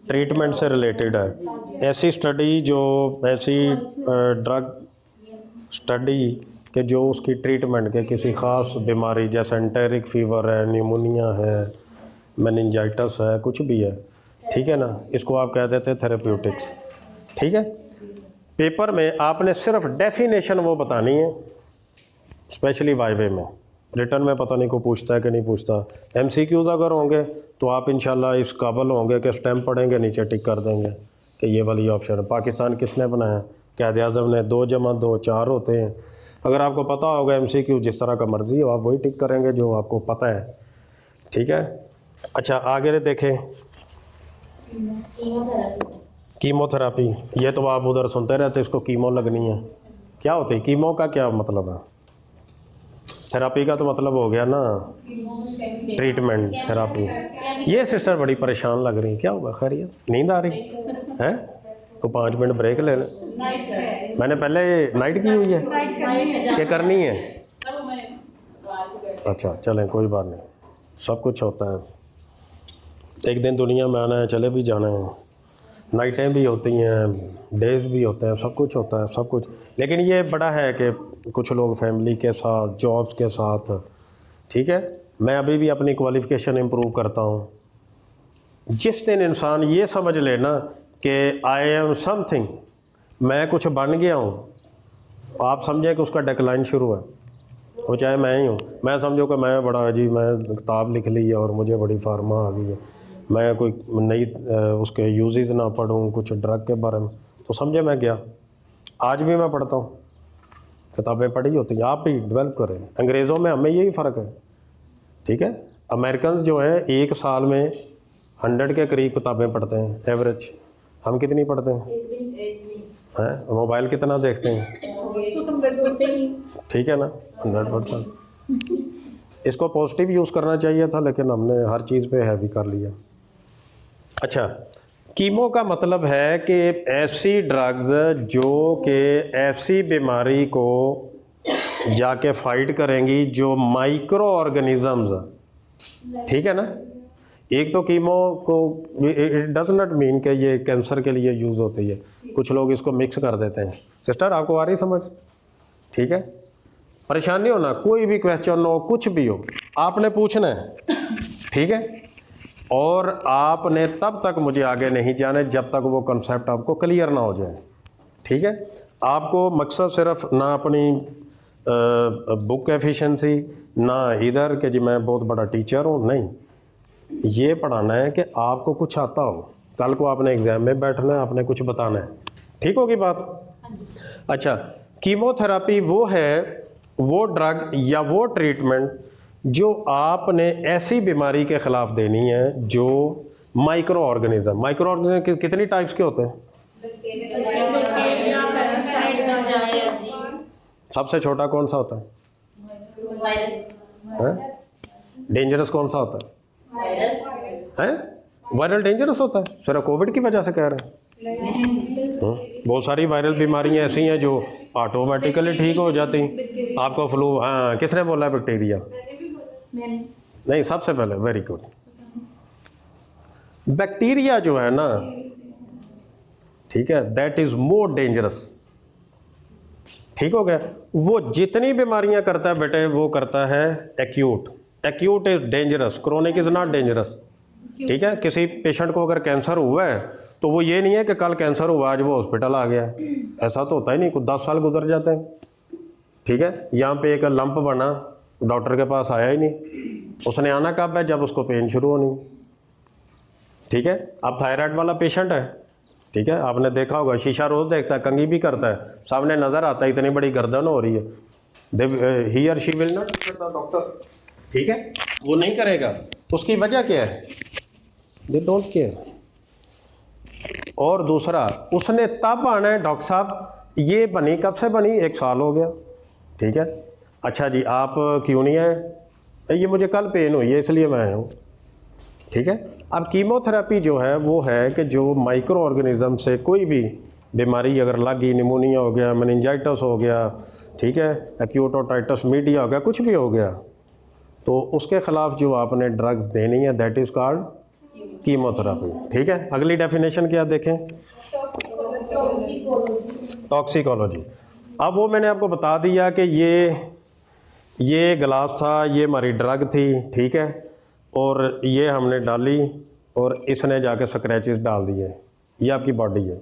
ट्रीटमेंट से रिलेटेड है। ऐसी स्टडी जो ऐसी ड्रग स्टडी कि जो उसकी ट्रीटमेंट के किसी ख़ास बीमारी, जैसे एंटेरिक फीवर है, न्यूमोनिया है, मेनिंजाइटिस है, कुछ भी है, ठीक है ना, इसको आप कह देते हैं थेराप्यूटिक्स। ठीक है, पेपर में आपने सिर्फ डेफिनेशन वो बतानी है, स्पेशली वाइवे में। रिटर्न में पता नहीं को पूछता है कि नहीं पूछता। एमसीक्यूज़ अगर होंगे तो आप इंशाल्लाह इस काबिल होंगे कि स्टैम्प पढ़ेंगे, नीचे टिक कर देंगे कि ये वाली ऑप्शन है। पाकिस्तान किसने बनाया? क़ायद-ए-आज़म ने। 2 + 2 4 होते हैं। अगर आपको पता होगा एमसीक्यू जिस तरह का मर्ज़ी हो, आप वही टिक करेंगे जो आपको पता है। ठीक है, अच्छा आगे देखें। कीमोथेरापी, ये तो आप उधर सुनते रहते, इसको कीमो लगनी है। क्या होती है कीमो का, क्या मतलब है? थेरापी का तो मतलब हो गया ना ट्रीटमेंट थेरापी। ये सिस्टर बड़ी परेशान लग रही, क्या हुआ, खैरियत, नींद आ रही है? तो 5 मिनट ब्रेक ले लें। मैंने पहले नाइट की हुई है क्या करनी है? अच्छा चलें, कोई बात नहीं, सब कुछ होता है, एक दिन दुनिया में आना है, चले भी जाना है, नाइटें भी होती हैं, डेज भी होते हैं, सब कुछ होता है, सब कुछ। लेकिन ये बड़ा है कि कुछ लोग फैमिली के साथ, जॉब्स के साथ, ठीक है। मैं अभी भी अपनी क्वालिफ़िकेशन इम्प्रूव करता हूँ। जिस दिन इंसान ये समझ ले ना कि आई एम समथिंग, मैं कुछ बन गया हूँ, आप समझें कि उसका डेक्लाइन शुरू है, वो चाहे मैं ही हूँ। मैं समझो कि मैं बड़ा जी, मैं किताब लिख ली है और मुझे बड़ी फार्मा आ गई है, मैं कोई नई उसके यूजेस ना पढ़ूँ कुछ ड्रग के बारे में, तो समझे मैं गया। आज भी मैं पढ़ता हूँ, किताबें पढ़ी होती हैं, आप भी डेवलप करें। अंग्रेज़ों में हमें यही फ़र्क है, ठीक है। अमेरिकन जो है एक साल में 100 के करीब किताबें पढ़ते हैं एवरेज, हम कितनी पढ़ते हैं? मोबाइल कितना देखते हैं? ठीक है ना, 100%। इसको पॉजिटिव यूज़ करना चाहिए था, लेकिन हमने हर चीज़ पे हैवी कर लिया। अच्छा, कीमो का मतलब है कि ऐसी ड्रग्स जो कि ऐसी बीमारी को जाके फाइट करेंगी जो माइक्रो ऑर्गेनिजम्स, ठीक है ना। एक तो कीमो को इट डज नॉट मीन कि ये कैंसर के लिए यूज़ होती है, कुछ लोग इसको मिक्स कर देते हैं। सिस्टर आपको आ रही समझ? ठीक है, परेशान नहीं होना, कोई भी क्वेश्चन हो, कुछ भी हो, आपने पूछना है, ठीक है। और आपने तब तक मुझे आगे नहीं जाने जब तक वो कंसेप्ट आपको क्लियर ना हो जाए, ठीक है। आपको मकसद सिर्फ ना अपनी बुक एफिशिएंसी, ना इधर कि जी मैं बहुत बड़ा टीचर हूँ, नहीं, ये पढ़ाना है कि आपको कुछ आता हो, कल को आपने एग्ज़ाम में बैठना है, आपने कुछ बताना है, ठीक होगी बात। अच्छा, कीमोथेरापी वो है, वो ड्रग या वो ट्रीटमेंट जो आपने ऐसी बीमारी के ख़िलाफ़ देनी है जो माइक्रो ऑर्गेनिज्म कितनी टाइप्स के होते हैं? सबसे छोटा कौन सा होता है? डेंजरस कौन सा होता है? वायरल डेंजरस होता है, सिर्फ कोविड की वजह से कह रहे हैं? बहुत सारी वायरल बीमारियां ऐसी हैं जो ऑटोमेटिकली ठीक हो जाती। आपको फ्लू, हाँ किसने बोला है बैक्टीरिया? नहीं, सबसे पहले, वेरी गुड। बैक्टीरिया जो है ना, ठीक है, दैट इज मोर डेंजरस, ठीक हो गया। वो जितनी बीमारियां करता है बेटे, वो करता है acute is dangerous, chronic is not dangerous, ठीक है। किसी पेशेंट को अगर कैंसर हुआ है तो वो ये नहीं है कि कल कैंसर हुआ आज वो हॉस्पिटल आ गया, ऐसा तो होता ही नहीं, कुछ 10 साल गुजर जाते हैं, ठीक है। यहाँ पे एक लंप बना, डॉक्टर के पास आया ही नहीं, उसने आना कब है? जब उसको पेन शुरू होनी, ठीक है। अब थायराइड वाला पेशेंट है, ठीक है, आपने देखा होगा, शीशा रोज़ देखता है, कंघी भी करता है, सामने नज़र आता है इतनी बड़ी गर्दन हो रही है, ही और शी विल नॉट डॉक्टर, ठीक है, वो नहीं करेगा। उसकी वजह क्या है? They don't care. और दूसरा, उसने तब आना है डॉक्टर साहब, ये बनी कब से बनी? 1 साल हो गया, ठीक है। अच्छा जी, आप क्यों नहीं आए? ये मुझे कल पेन हुई है इसलिए मैं आया हूँ, ठीक है। अब कीमोथेरेपी जो है वो है कि जो माइक्रो ऑर्गेनिज्म से कोई भी बीमारी अगर लग गई, निमोनिया हो गया, मेनिंजाइटिस हो गया, ठीक है, एक्यूट ओटाइटिस मीडिया हो गया, कुछ भी हो गया, तो उसके ख़िलाफ़ जो आपने ड्रग्स देनी है, दैट इज़ कॉल्ड कीमोथेरेपी, ठीक है। अगली डेफिनेशन क्या देखें? टॉक्सिकोलॉजी। अब वो मैंने आपको बता दिया कि ये गिलास था, ये हमारी ड्रग थी, ठीक है, और ये हमने डाली और इसने जाके स्क्रैचेस डाल दिए, ये आपकी बॉडी है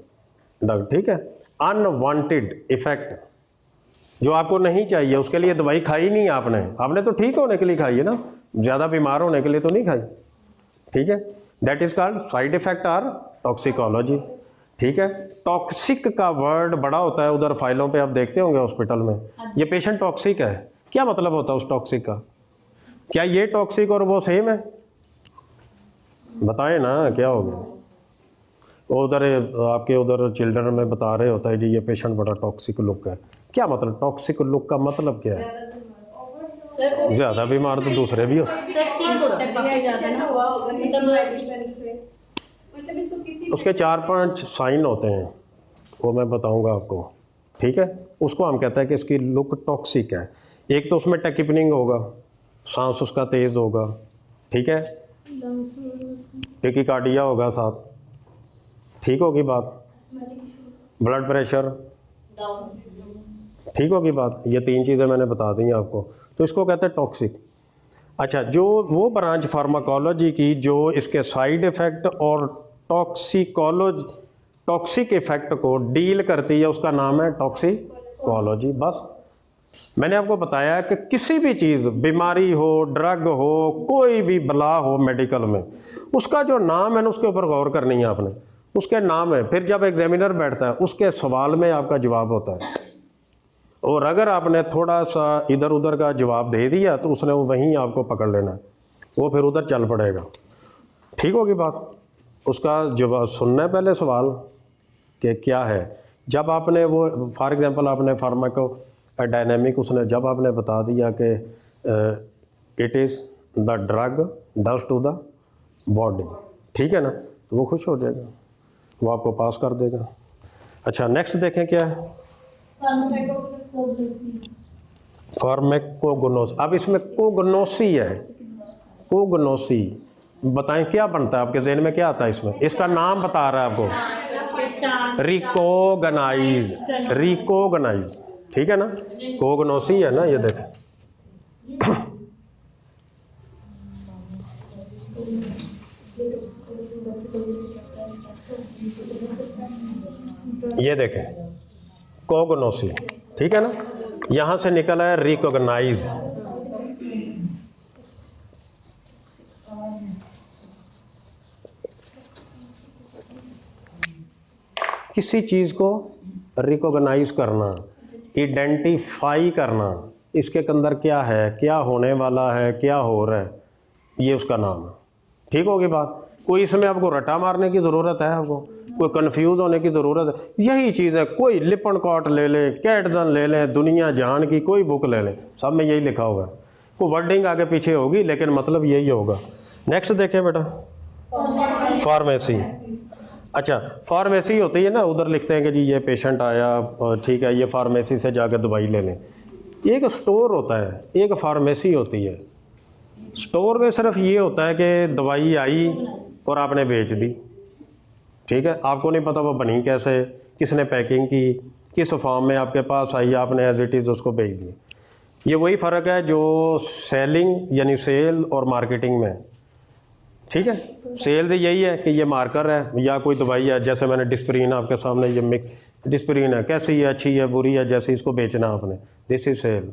ड्रग, ठीक है। अनवांटेड इफेक्ट जो आपको नहीं चाहिए, उसके लिए दवाई खाई नहीं आपने तो ठीक होने के लिए खाई है ना, ज़्यादा बीमार होने के लिए तो नहीं खाई, ठीक है। That is called side effect और टॉक्सिकोलॉजी, ठीक है। टॉक्सिक का वर्ड बड़ा होता है, उधर फाइलों पे आप देखते होंगे हॉस्पिटल में, ये पेशेंट टॉक्सिक है, क्या मतलब होता है उस टॉक्सिक का? क्या ये टॉक्सिक और वो सेम है? बताएं ना, क्या हो गया? उधर आपके उधर चिल्ड्रन में बता रहे होता है जी ये पेशेंट बड़ा टॉक्सिक लुक है, क्या मतलब टॉक्सिक लुक का मतलब क्या है? सर ज़्यादा बीमार तो दूसरे भी हो सकते सर क्या होता है काफी ज्यादा ना मतलब इसको किसी उसके 4-5 साइन होते हैं, वो मैं बताऊंगा आपको, ठीक है। उसको हम कहते हैं कि इसकी लुक टॉक्सिक है। एक तो उसमें टेकिपनिंग होगा, सांस उसका तेज़ होगा, ठीक है, टेकिकार्डिया होगा साथ, ठीक होगी बात, ब्लड प्रेशर, ठीक होगी बात। ये 3 चीज़ें मैंने बता दी हैं आपको, तो इसको कहते हैं टॉक्सिक। अच्छा, जो वो ब्रांच फार्माकोलॉजी की जो इसके साइड इफ़ेक्ट और टॉक्सिक इफ़ेक्ट को डील करती है, उसका नाम है टॉक्सिकोलॉजी। बस मैंने आपको बताया कि किसी भी चीज़, बीमारी हो, ड्रग हो, कोई भी बला हो मेडिकल में, उसका जो नाम है ना, उसके ऊपर गौर करनी है आपने। उसके नाम है, फिर जब एग्जामिनर बैठता है उसके सवाल में आपका जवाब होता है, और अगर आपने थोड़ा सा इधर उधर का जवाब दे दिया तो उसने वो वहीं आपको पकड़ लेना है, वो फिर उधर चल पड़ेगा, ठीक होगी बात। उसका जवाब सुनना है पहले सवाल कि क्या है। जब आपने वो फॉर एग्जांपल आपने फार्माको डायनेमिक, उसने जब आपने बता दिया कि it is the drug does to the body, ठीक है ना, तो वो खुश हो जाएगा, वो आपको पास कर देगा। अच्छा, नेक्स्ट देखें क्या है, फार्माकोग्नोसी। अब इसमें कोग्नोसी है, कोग्नोसी, बताएं क्या बनता है, आपके जहन में क्या आता है इसमें? इसका नाम बता रहा है आपको, रिकोगनाइज, रिकोगनाइज, ठीक है ना, कोग्नोसी है ना, ये देखें। ये देखें कोग्नोसी, ठीक है ना, यहां से निकला है रिकोगनाइज। किसी चीज़ को रिकॉग्नाइज करना, आइडेंटिफाई करना, इसके अंदर क्या है, क्या होने वाला है, क्या हो रहा है, ये उसका नाम है, ठीक होगी बात। कोई इसमें आपको रटा मारने की ज़रूरत है, आपको कोई कंफ्यूज होने की ज़रूरत है? यही चीज़ है, कोई लिपन कॉट ले लें, कैटजन ले लें, दुनिया जहान की कोई बुक ले लें, सब में यही लिखा हुआ है। कोई वर्डिंग आगे पीछे होगी लेकिन मतलब यही होगा। नेक्स्ट देखें बेटा, फार्मेसी। अच्छा, फार्मेसी होती है ना, उधर लिखते हैं कि जी ये पेशेंट आया, ठीक है, ये फार्मेसी से जाकर दवाई ले लें। एक स्टोर होता है, एक फार्मेसी होती है। स्टोर में सिर्फ ये होता है कि दवाई आई और आपने बेच दी, ठीक है, आपको नहीं पता वो बनी कैसे, किसने पैकिंग की, किस फॉर्म में आपके पास आई, आपने एज इट इज़ उसको बेच दी। ये वही फ़र्क है जो सेलिंग यानी सेल और मार्केटिंग में है, ठीक है। सेल यही है कि ये मार्कर है या कोई दवाई है, जैसे मैंने डिस्प्रिन आपके सामने ये मिक्स डिस्प्रिन है, कैसी है, अच्छी है, बुरी है, जैसे इसको बेचना आपने, दिस इज सेल,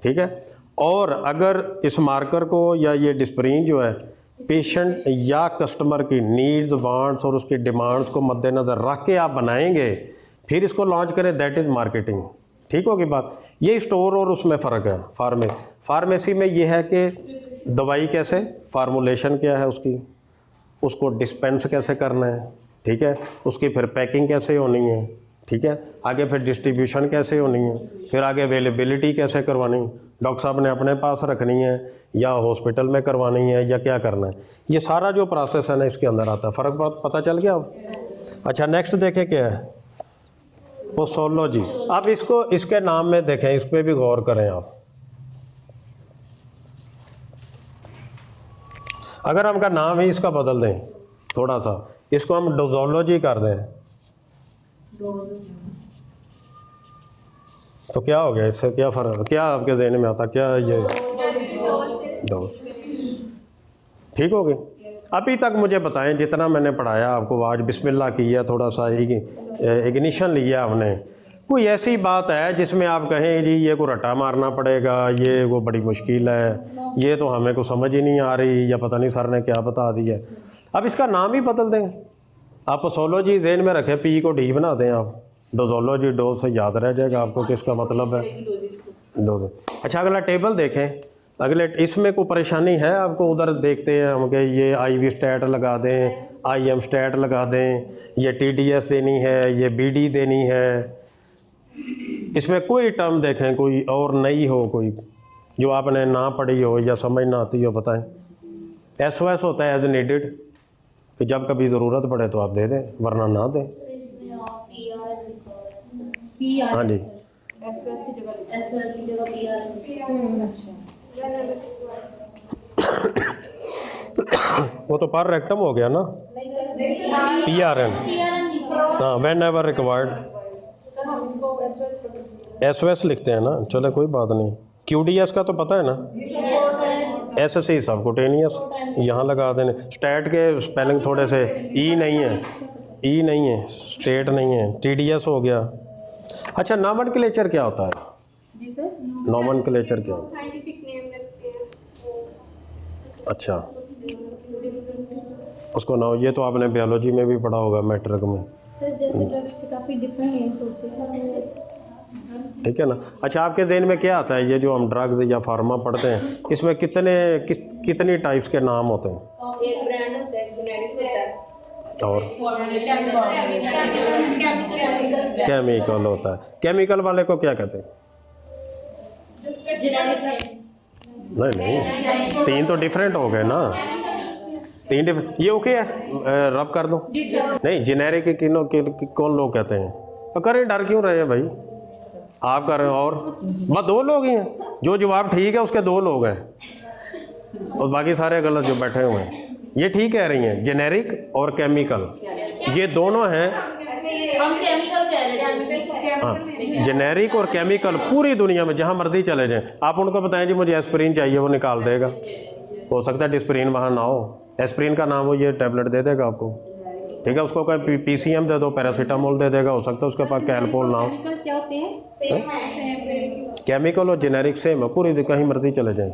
ठीक है। और अगर इस मार्कर को या ये डिस्प्रिन जो है पेशेंट या कस्टमर की नीड्स, वांट्स और उसकी डिमांड्स को मद्देनज़र रख के आप बनाएंगे, फिर इसको लॉन्च करें, दैट इज़ मार्केटिंग, ठीक होगी बात। ये स्टोर और उसमें फ़र्क है। फार्मेसी में ये है कि दवाई कैसे, फार्मूलेशन क्या है उसकी, उसको डिस्पेंस कैसे करना है, ठीक है, उसकी फिर पैकिंग कैसे होनी है, ठीक है, आगे फिर डिस्ट्रीब्यूशन कैसे होनी है, फिर आगे अवेलेबिलिटी कैसे करवानी, डॉक्टर साहब ने अपने पास रखनी है या हॉस्पिटल में करवानी है या क्या करना है, ये सारा जो प्रोसेस है ना इसके अंदर आता है। फ़र्क पता चल गया अब? अच्छा, नेक्स्ट देखें क्या है, पोसोलॉजी। अब इसको इसके नाम में देखें, इस पर भी गौर करें आप। अगर हम का नाम ही इसका बदल दें थोड़ा सा, इसको हम डोजोलॉजी कर दें तो क्या हो गया, इससे क्या फ़र्क, क्या आपके जहन में आता, क्या ये डोज, ठीक हो गई। अभी तक मुझे बताएं, जितना मैंने पढ़ाया आपको, आज बिस्मिल्लाह किया, थोड़ा सा इग्निशन लिया हमने, कोई ऐसी बात है जिसमें आप कहें जी ये को रटा मारना पड़ेगा, ये वो बड़ी मुश्किल है, ये तो हमें को समझ ही नहीं आ रही, या पता नहीं सर ने क्या बता दिया। अब इसका नाम ही बदल दें, आप पोसोलॉजी जहन में रखें, पी को डी बना दें आप, डोजोलॉजी, डोज से याद रह जाएगा आपको किसका मतलब है, डोज। अच्छा, अगला टेबल देखें, अगले इसमें कोई परेशानी है आपको? उधर देखते हैं हम कि ये IV स्टैट लगा दें, IM स्टैट लगा दें, ये TDS देनी है, ये BD देनी है, इसमें कोई टर्म देखें कोई और नई हो, कोई जो आपने ना पढ़ी हो या समझ ना आती हो, बताएं। SOS होता है एज नीडेड, कि जब कभी ज़रूरत पड़े तो आप दे दें, वरना ना दें। PR हाँ जी, SOS की जगह SOS की जगह PR। अच्छा वो तो पर रेक्टम हो गया ना, PRN। हाँ, व्हेन एवर रिक्वायर्ड। सर हम इसको SOS कर SOS लिखते हैं ना, चलो कोई बात नहीं। QDS का तो पता है ना, SSC सबकुटेनियस, यहाँ लगा देने। स्टैट के स्पेलिंग थोड़े से ई नहीं है, ई नहीं है, स्टेट नहीं है, TDS हो गया। अच्छा, नॉमेनक्लेचर क्या होता है? जी सर। नॉमेनक्लेचर क्या होता है? साइंटिफिक नेम रखते हैं। अच्छा, उसको ना, ये तो आपने बायोलॉजी में भी पढ़ा होगा, मैट्रिक में। सर जैसे ड्रग्स के काफ़ी डिफरेंट नेम्स होते हैं सर। ठीक है ना। अच्छा, आपके ज़हन में क्या आता है, ये जो हम ड्रग्स या फार्मा पढ़ते हैं, इसमें कितनी टाइप्स के नाम होते हैं? एक ब्रांड होता है, एक जेनेरिक होता है और केमिकल होता है। केमिकल वाले को क्या कहते हैं? नहीं नहीं, 3 तो डिफरेंट हो गए ना, 3 डिफरेंट। ये ओके है, रब कर दो। जी सर। नहीं, जेनेरिक कौन लोग कहते हैं? तो करें, डर क्यों रहे हैं भाई? आप कर रहे हो, और बस 2 लोग ही हैं। जो जवाब ठीक है उसके 2 लोग हैं, और बाकी सारे गलत जो बैठे हुए हैं। ये ठीक कह रही हैं, जेनेरिक और केमिकल, ये दोनों हैं। हम केमिकल कह रहे हैं। हाँ, जेनेरिक और केमिकल पूरी दुनिया में जहाँ मर्जी चले जाएं, आप उनको बताएं जी मुझे एस्प्रिन चाहिए, वो निकाल देगा। हो सकता है डिस्प्रिन वहाँ ना हो, एस्प्रिन का नाम हो, ये टैबलेट दे देगा आपको। ठीक है, उसको कोई PCM दे दो, पैरासीटामोल दे देगा, हो सकता है उसके पास कैलपोल ना हो। केमिकल क्या होते हैं? केमिकल और जेनेरिक सेम है, पूरी कहीं मर्जी चले जाएं।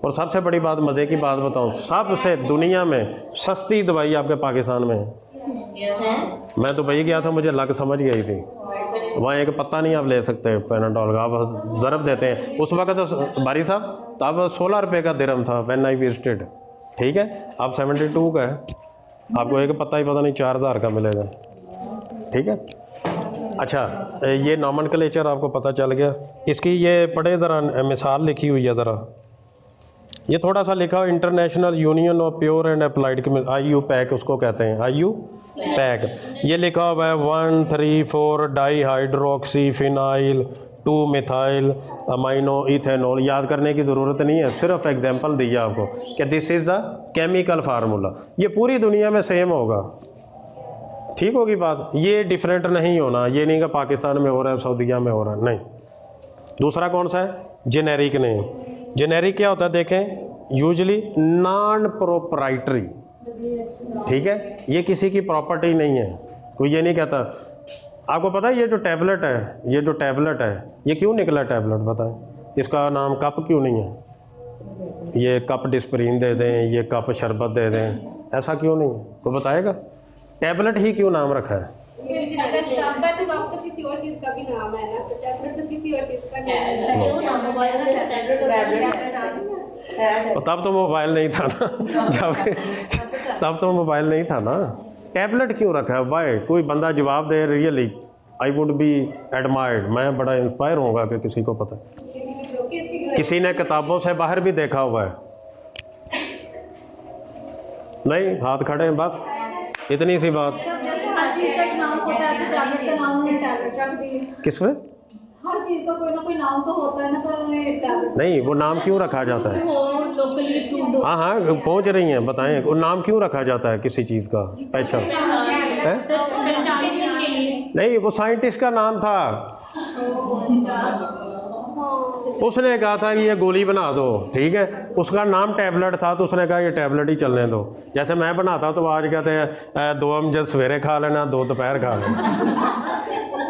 और सबसे बड़ी बात, मज़े की बात बताऊं, सबसे दुनिया में सस्ती दवाई आपके पाकिस्तान में है। मैं दुबई गया था, मुझे लग समझ गई थी, वहाँ एक पत्ता नहीं आप ले सकते पैनाडोल का, आप ज़रब देते हैं। उस वक्त तो बारी साहब तब 16 रुपये का दिरहम था व्हेन आई विजिटेड। ठीक है, अब 72 का है, आपको एक पत्ता ही पता नहीं 4000 का मिलेगा। ठीक है। अच्छा, ये नॉमेनक्लेचर आपको पता चल गया। इसकी ये पढ़े ज़रा, मिसाल लिखी हुई है ज़रा, ये थोड़ा सा लिखा हो, international union of pure and applied IUPAC उसको कहते हैं, IUPAC। ये लिखा हुआ है 1,3,4 dihydroxy phenyl 2 methyl amino ethanol. याद करने की ज़रूरत नहीं है, सिर्फ एग्जांपल दिया आपको कि this is the chemical formula. ये पूरी दुनिया में सेम होगा, ठीक होगी बात। ये डिफरेंट नहीं होना, ये नहीं कि पाकिस्तान में हो रहा है, सऊदीया में हो रहा है, नहीं। दूसरा कौन सा है? Generic name. जेनेरिक क्या होता है देखें, यूजली नॉन प्रोप्राइटरी। ठीक है, ये किसी की प्रॉपर्टी नहीं है, कोई ये नहीं कहता। आपको पता है ये जो टैबलेट है, ये क्यों निकला टैबलेट, बताएं? इसका नाम कप क्यों नहीं है? ये कप डिस्प्रिन दे दें, ये कप शरबत दे दें, ऐसा क्यों नहीं है? कोई बताएगा? टैबलेट ही क्यों नाम रखा है? अगर कप है तो कप तो किसी और चीज़ का भी नाम है ना, तो टैबलेट तो किसी और चीज़ का नाम है। तब तो मोबाइल नहीं था ना, तब तो मोबाइल नहीं था ना। टैबलेट क्यों रखा है भाई? कोई बंदा जवाब दे, really I would be admired, मैं बड़ा इंस्पायर होऊंगा कि किसी को पता है। किसी ने किताबों से बाहर भी देखा हुआ है? नहीं, हाथ खड़े हैं, बस इतनी सी बात। जैसे हर चीज़ का एक नाम होता है, ऐसे टैबलेट का नाम उन्होंने टैबलेट रख दिए। किसमें? हर चीज़ का कोई ना कोई नाम तो होता है ना, तो उन्होंने टैबलेट। नहीं, वो नाम क्यों रखा जाता है? लोकली टू हाँ हाँ, पहुँच रही हैं, बताएं। वो नाम क्यों रखा जाता है किसी चीज़ का स्पेशल? है? पहचान के लिए। नहीं, वो साइंटिस्ट का नाम था, उसने कहा था कि ये गोली बना दो, ठीक है, उसका नाम टैबलेट था, तो उसने कहा ये टैबलेट ही चलने दो। जैसे मैं बनाता तो आज कहते हैं 2 अमजद सवेरे खा लेना, 2 दोपहर खा लेना,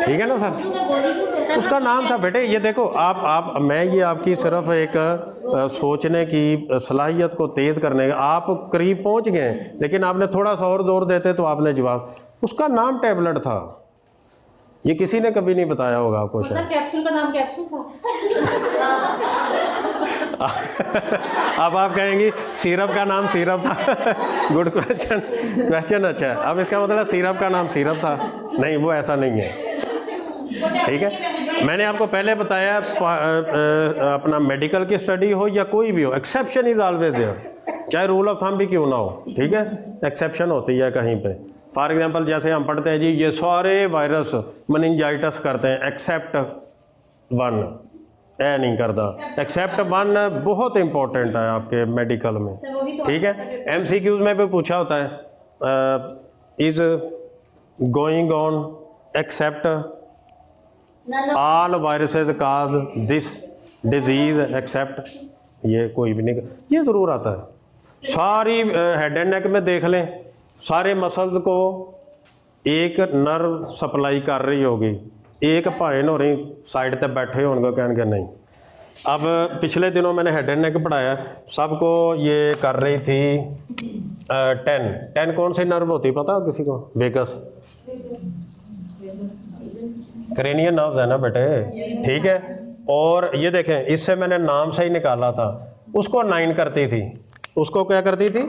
ठीक है ना सर? उसका नाम था बेटे। ये देखो आप मैं ये आपकी सिर्फ एक सोचने की सलाहियत को तेज़ करने का, आप करीब पहुंच गए, लेकिन आपने थोड़ा सा और जोर देते तो आपने जवाब, उसका नाम टैबलेट था। ये किसी ने कभी नहीं बताया होगा आपको शायद। कैप्सूल का नाम कैप्सूल था। अब आप कहेंगी सिरप का नाम सिरप था। गुड क्वेश्चन अच्छा है। अब इसका मतलब सिरप का नाम सिरप था? नहीं, वो ऐसा नहीं है, ठीक है। मैंने आपको पहले बताया अपना मेडिकल की स्टडी हो या कोई भी हो, एक्सेप्शन इज ऑलवेज देयर, चाहे रूल ऑफ थंब भी क्यों ना हो, ठीक है, एक्सेप्शन होती है कहीं पे। फॉर एग्जांपल जैसे हम पढ़ते हैं जी ये सारे वायरस मेनिंजाइटिस करते हैं एक्सेप्ट वन, ए नहीं करता, एक्सेप्ट वन बहुत इंपॉर्टेंट है आपके मेडिकल में, ठीक है। एमसीक्यूज में भी पूछा होता है is going on except all viruses cause this disease except, ये कोई भी नहीं, ये ज़रूर आता है। सारी हेड एंड नेक में देख लें, सारे मसल्स को एक नर्व सप्लाई कर रही होगी, एक भाएन हो रही साइड पे बैठे होंगे कहेंगे नहीं। अब पिछले दिनों मैंने हेड एंड नेक पढ़ाया, सबको ये कर रही थी 10 कौन सी नर्व होती पता है किसी को? वेगस क्रेनियन नर्व्स है ना बेटे, ठीक है। और ये देखें इससे मैंने नाम से ही निकाला था, उसको 9 करती थी, उसको क्या करती थी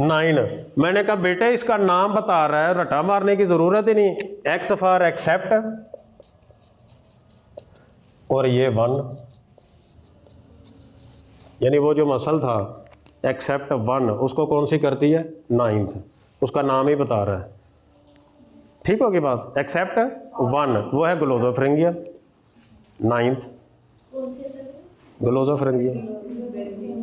9। मैंने कहा बेटे इसका नाम बता रहा है, रटा मारने की जरूरत ही नहीं, एक्स फॉर एक्सेप्ट और ये 1, यानी वो जो मसल था एक्सेप्ट 1 उसको कौन सी करती है 9th, उसका नाम ही बता रहा है, ठीक होगी बात। एक्सेप्ट 1 वो है ग्लोसोफरिंगियल, 9th ग्लोसोफरिंगियल,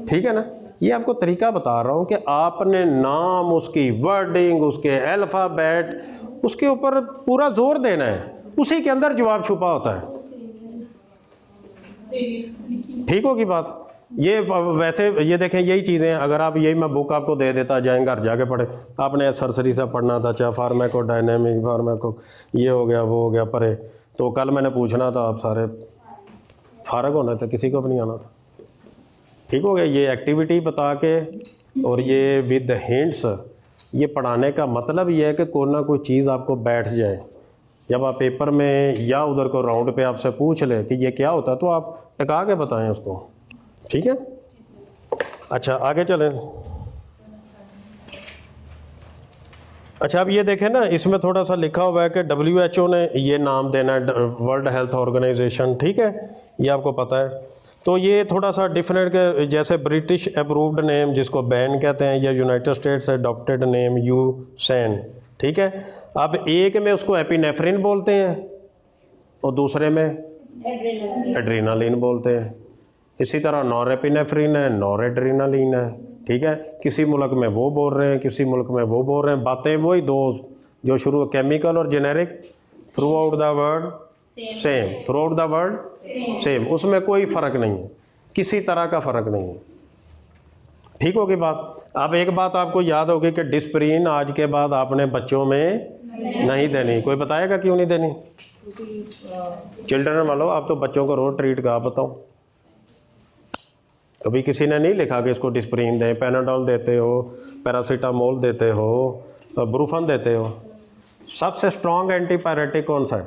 ठीक है ना। ये आपको तरीका बता रहा हूँ कि आपने नाम, उसकी वर्डिंग, उसके अल्फ़ाबेट, उसके ऊपर पूरा जोर देना है, उसी के अंदर जवाब छुपा होता है, ठीक होगी बात। ये वैसे ये देखें यही चीज़ें, अगर आप यही मैं बुक आपको दे देता जाएँ घर जाके पढ़े, आपने सर्सरी से पढ़ना था, चाहे फार्माकोडायनेमिक, फार्माको ये हो गया वो हो गया पढ़े, तो कल मैंने पूछना था आप सारे फारग होना था, किसी को भी नहीं आना था, ठीक हो गया। ये एक्टिविटी बता के और ये विद हिंट्स, ये पढ़ाने का मतलब ये है कि कोई ना कोई चीज़ आपको बैठ जाए, जब आप पेपर में या उधर को राउंड पे आपसे पूछ ले कि ये क्या होता है तो आप टिका के बताएं उसको, ठीक है। अच्छा आगे चलें। अच्छा अब ये देखें ना, इसमें थोड़ा सा लिखा हुआ है कि WHO ने ये नाम देना है, वर्ल्ड हेल्थ ऑर्गेनाइजेशन, ठीक है, ये आपको पता है। तो ये थोड़ा सा डिफरेंट के, जैसे ब्रिटिश अप्रूव्ड नेम जिसको बैन कहते हैं, या United states adopted name Usain, ठीक है। अब एक में उसको एपिनेफ्रिन बोलते हैं और दूसरे में एड्रेनालिन बोलते हैं। इसी तरह नॉरेपिनेफ्रिन है, नॉरेड्रेनालिन है, ठीक है। किसी मुल्क में वो बोल रहे हैं, किसी मुल्क में वो बोल रहे हैं, बातें वही दो जो शुरू, केमिकल और generic, through out the world same, through out the world same, उसमें कोई फ़र्क नहीं है, किसी तरह का फ़र्क नहीं है, ठीक होगी बात। अब एक बात आपको याद होगी कि डिस्प्रिन आज के बाद आपने बच्चों में नहीं देनी। कोई बताएगा क्यों नहीं देनी? चिल्ड्रन वालों, आप तो बच्चों को रोज ट्रीट का बताओ, कभी किसी ने नहीं लिखा कि इसको डिस्प्रिन दें, पैनाडोल देते हो, पैरासीटामोल देते हो, ब्रूफन देते हो। सबसे स्ट्रॉन्ग एंटीपायरेटिक कौन सा है?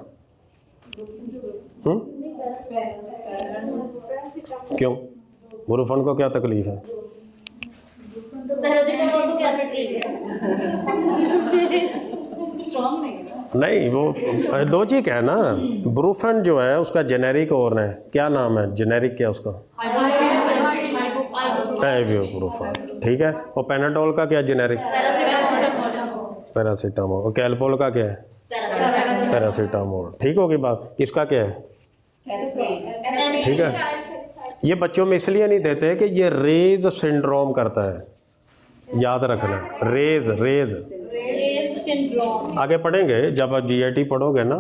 क्यों? ब्रूफन को क्या तकलीफ है? नहीं, वो लॉजिक है ना। ब्रूफन जो है उसका जेनेरिक और है, क्या नाम है जेनेरिक, क्या उसका? आइबुप्रोफेन, ठीक है। और पैनाडोल का क्या जेनेरिक? पैरासीटामोल। और कैलपोल का क्या है? पैरासीटामोल, ठीक होगी बात। इसका क्या है? ठीक है। ये बच्चों में इसलिए नहीं देते कि ये रेज सिंड्रोम करता है, याद रखना, रेज सिंड्रोम। आगे पढ़ेंगे जब आप GIT पढ़ोगे ना।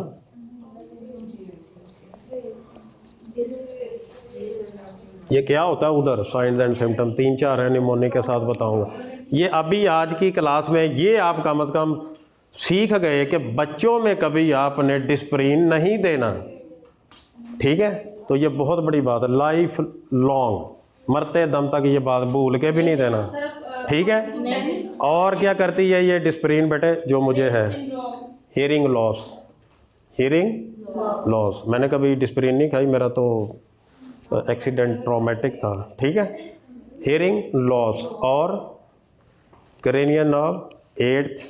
ये क्या होता है उधर, साइंस एंड सिम्टम 3-4 है, निमोनिक के साथ बताऊंगा। ये अभी आज की क्लास में ये आप कम से कम सीख गए कि बच्चों में कभी आपने डिस्प्रिन नहीं देना, ठीक है। तो ये बहुत बड़ी बात है, लाइफ लॉन्ग, मरते दम तक ये बात भूल के भी नहीं देना, ठीक है। और क्या करती है ये डिस्प्रिन बेटे, जो मुझे है हियरिंग लॉस। मैंने कभी डिस्प्रिन नहीं खाई, मेरा तो एक्सीडेंट ट्रॉमेटिक था, ठीक है। हियरिंग लॉस और cranial nerve 8th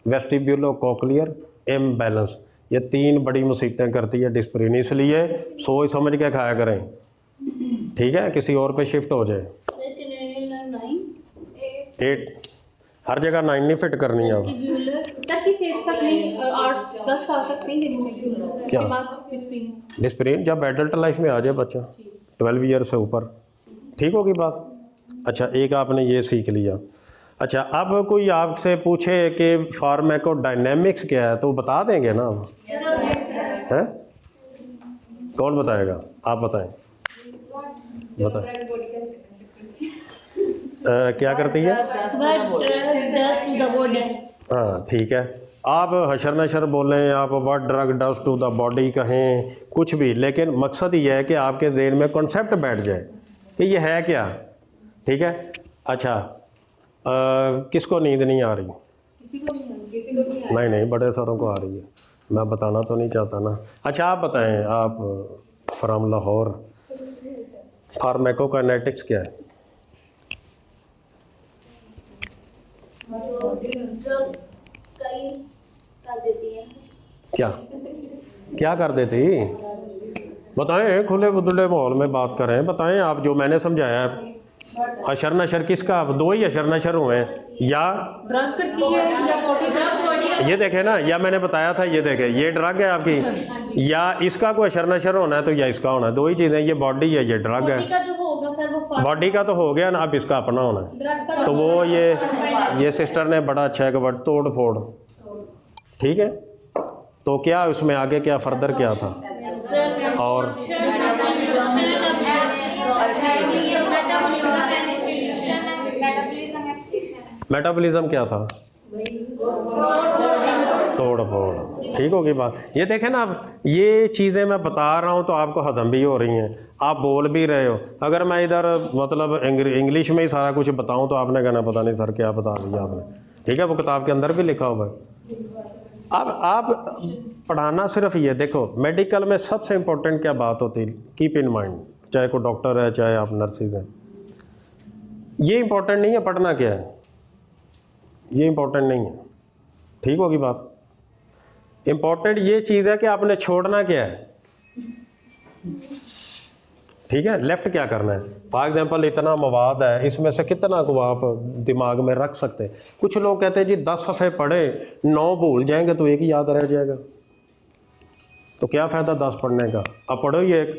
vestibulo cochlear imbalance, ये 3 बड़ी मुसीबतें करती है डिस्प्रिन, इसलिए सोच समझ के खाया करें, ठीक है। किसी और पे शिफ्ट हो जाए। 8 हर जगह 9 नहीं फिट करनी है अब। सर किस एज तक नहीं, 8-10 साल तक नहीं देनी चाहिए, क्या? उसके बाद डिस्प्लिन। डिस्प्रिन जब एडल्ट लाइफ में आ जाए बच्चा 12 ईयर से ऊपर, ठीक होगी बात। अच्छा, एक आपने ये सीख लिया। अच्छा, अब कोई आपसे पूछे कि फार्माकोडायनेमिक्स क्या है तो बता देंगे ना आप, हैं? कौन बताएगा? आप बताएं, बताएं। क्या करती है? हाँ ठीक है, आप हशर नशर बोलें, आप what drug does to the body कहें, कुछ भी, लेकिन मकसद ये है कि आपके ज़हन में कॉन्सेप्ट बैठ जाए कि ये है क्या, ठीक है। अच्छा, किसको नींद नहीं आ रही? नहीं नहीं, बड़े सारों को आ रही है, मैं बताना तो नहीं चाहता ना। अच्छा आप बताएं, आप फ्रॉम लाहौर, फार्माकोकाइनेटिक्स क्या है? क्या क्या कर देती? बताएं, खुले बुदले माहौल में बात करें, बताएं आप जो मैंने समझाया है। हशर नशर किसका? अब 2 ही हशर नशर हुए हैं, या ड्रग करती है या बॉडी, ये देखें ना, या मैंने बताया था, ये देखें ये ड्रग है आपकी, या इसका कोई हशर नशर होना है तो या इसका होना है, 2 ही चीज़ें, ये बॉडी है ये ड्रग है। बॉडी का तो हो गया ना, अब इसका अपना होना है। तो वो ये सिस्टर ने बड़ा अच्छा एक वर्ड, तोड़ फोड़, ठीक है। तो क्या उसमें आगे क्या फर्दर क्या था? और मेटाबॉलिज्म क्या था? तोड़ फोड़, ठीक होगी बात। ये देखें ना, अब ये चीज़ें मैं बता रहा हूँ तो आपको हजम भी हो रही हैं, आप बोल भी रहे हो। अगर मैं इधर मतलब इंग्लिश में ही सारा कुछ बताऊँ तो आपने कहना पता नहीं सर क्या बता दिया आपने, ठीक है। वो किताब के अंदर भी लिखा हुआ है। अब आप पढ़ाना सिर्फ ये देखो, मेडिकल में सबसे इम्पोर्टेंट क्या बात होती है, कीप इन माइंड, चाहे कोई डॉक्टर है चाहे आप नर्सिस हैं, ये इम्पोर्टेंट नहीं है पढ़ना क्या है, ये इम्पोर्टेंट नहीं है, ठीक होगी बात। इम्पोर्टेंट ये चीज़ है कि आपने छोड़ना क्या है, ठीक है, लेफ्ट क्या करना है। फॉर एग्जांपल इतना मवाद है, इसमें से कितना को आप दिमाग में रख सकते हैं। कुछ लोग कहते हैं जी 10 सफ़े पढ़े 9 भूल जाएंगे तो 1 ही याद रह जाएगा, तो क्या फ़ायदा 10 पढ़ने का। अब पढ़ो ये 1,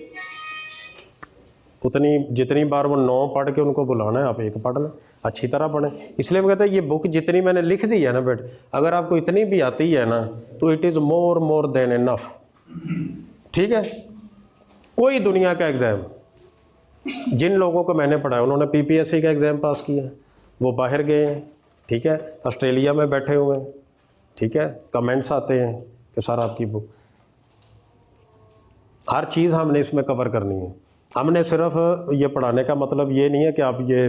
उतनी जितनी बार वो 9 पढ़ के उनको बुलाना है, आप 1 पढ़ लें, अच्छी तरह पढ़ें। इसलिए वो कहते हैं ये बुक जितनी मैंने लिख दी है ना बेट, अगर आपको इतनी भी आती है ना तो it is more than enough, ठीक है। कोई दुनिया का एग्ज़ाम, जिन लोगों को मैंने पढ़ाया उन्होंने पीपीएससी का एग्ज़ाम पास किया है, वो बाहर गए हैं, ठीक है, ऑस्ट्रेलिया में बैठे हुए हैं, ठीक है, कमेंट्स आते हैं कि सर आपकी बुक, हर चीज़ हमने इसमें कवर करनी है। हमने सिर्फ ये पढ़ाने का मतलब ये नहीं है कि आप ये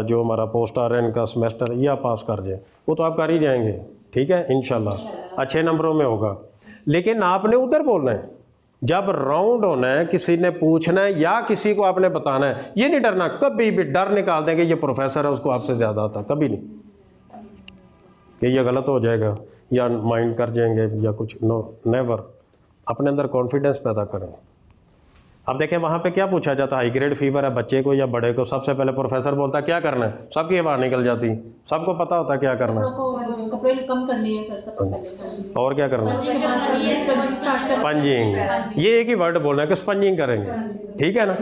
जो हमारा पोस्ट आ रहा है इनका सेमेस्टर, ये आप पास कर जाए, वो तो आप कर ही जाएंगे, ठीक है, इंशाल्लाह अच्छे नंबरों में होगा। लेकिन आपने उधर बोलना है, जब राउंड होना है, किसी ने पूछना है या किसी को आपने बताना है, ये नहीं डरना, कभी भी डर निकाल देंगे ये प्रोफेसर है उसको आपसे ज़्यादा आता, कभी नहीं कि ये गलत हो जाएगा या माइंड कर जाएंगे या कुछ, नो नेवर। अपने अंदर कॉन्फिडेंस पैदा करें। अब देखें वहाँ पे क्या पूछा जाता है, हाई ग्रेड फीवर है बच्चे को या बड़े को, सबसे पहले प्रोफेसर बोलता है क्या करना है, सबकी आवाज़ निकल जाती, सबको पता होता है क्या करना है, कपड़े कम करनी है सर सबसे पहले, और क्या करना है, स्पंजिंग, ये एक ही वर्ड बोलना है कि स्पंजिंग करेंगे, ठीक है ना।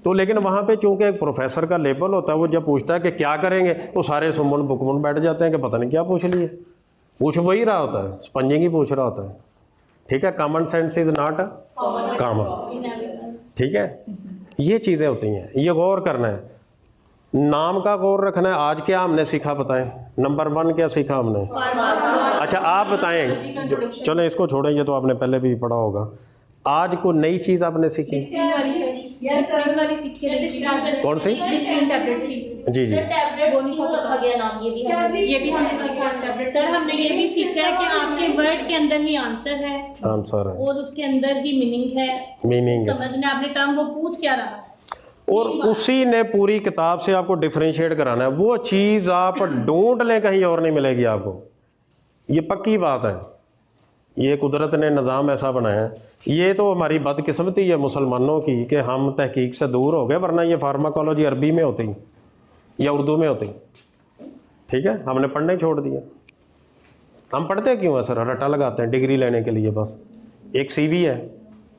तो लेकिन वहाँ पे चूंकि एक प्रोफेसर का लेबल होता है, वो जब पूछता है कि क्या करेंगे तो सारे सुमन बुकमुन बैठ जाते हैं कि पता नहीं क्या पूछ लिए, पूछ वही रहा होता है, स्पंजिंग ही पूछ रहा होता है, ठीक है। Common sense is not common, ठीक है। ये चीज़ें होती हैं, ये गौर करना है, नाम का गौर रखना है। आज क्या हमने सीखा बताएं, नंबर 1 क्या सीखा हमने? अच्छा आप बताएं, चलो इसको छोड़ें, ये तो आपने पहले भी पढ़ा होगा। आज को नई चीज़ आपने सीखी, कौन सी? जी जी, ये भी हमने सीखा सर, हमने ये भी सीखा है कि आपके वर्ड के अंदर ही आंसर है, आंसर है और उसके अंदर ही मीनिंग है, मीनिंग है, समझने आपने टर्म वो पूछ क्या रहा है, और उसी ने पूरी किताब से आपको डिफरेंशिएट कराना है। वो चीज़ आप ढूंढ लें, कहीं और नहीं मिलेगी आपको, ये पक्की बात है, ये कुदरत ने निज़ाम ऐसा बनाया है। ये तो हमारी बदकिस्मती है मुसलमानों की कि हम तहकीक से दूर हो गए, वरना ये फार्माकोलॉजी अरबी में होती या उर्दू में होती। ठीक है, हमने पढ़ने छोड़ दिया। हम पढ़ते क्यों है सर? रट्टा लगाते हैं डिग्री लेने के लिए, बस एक CV है।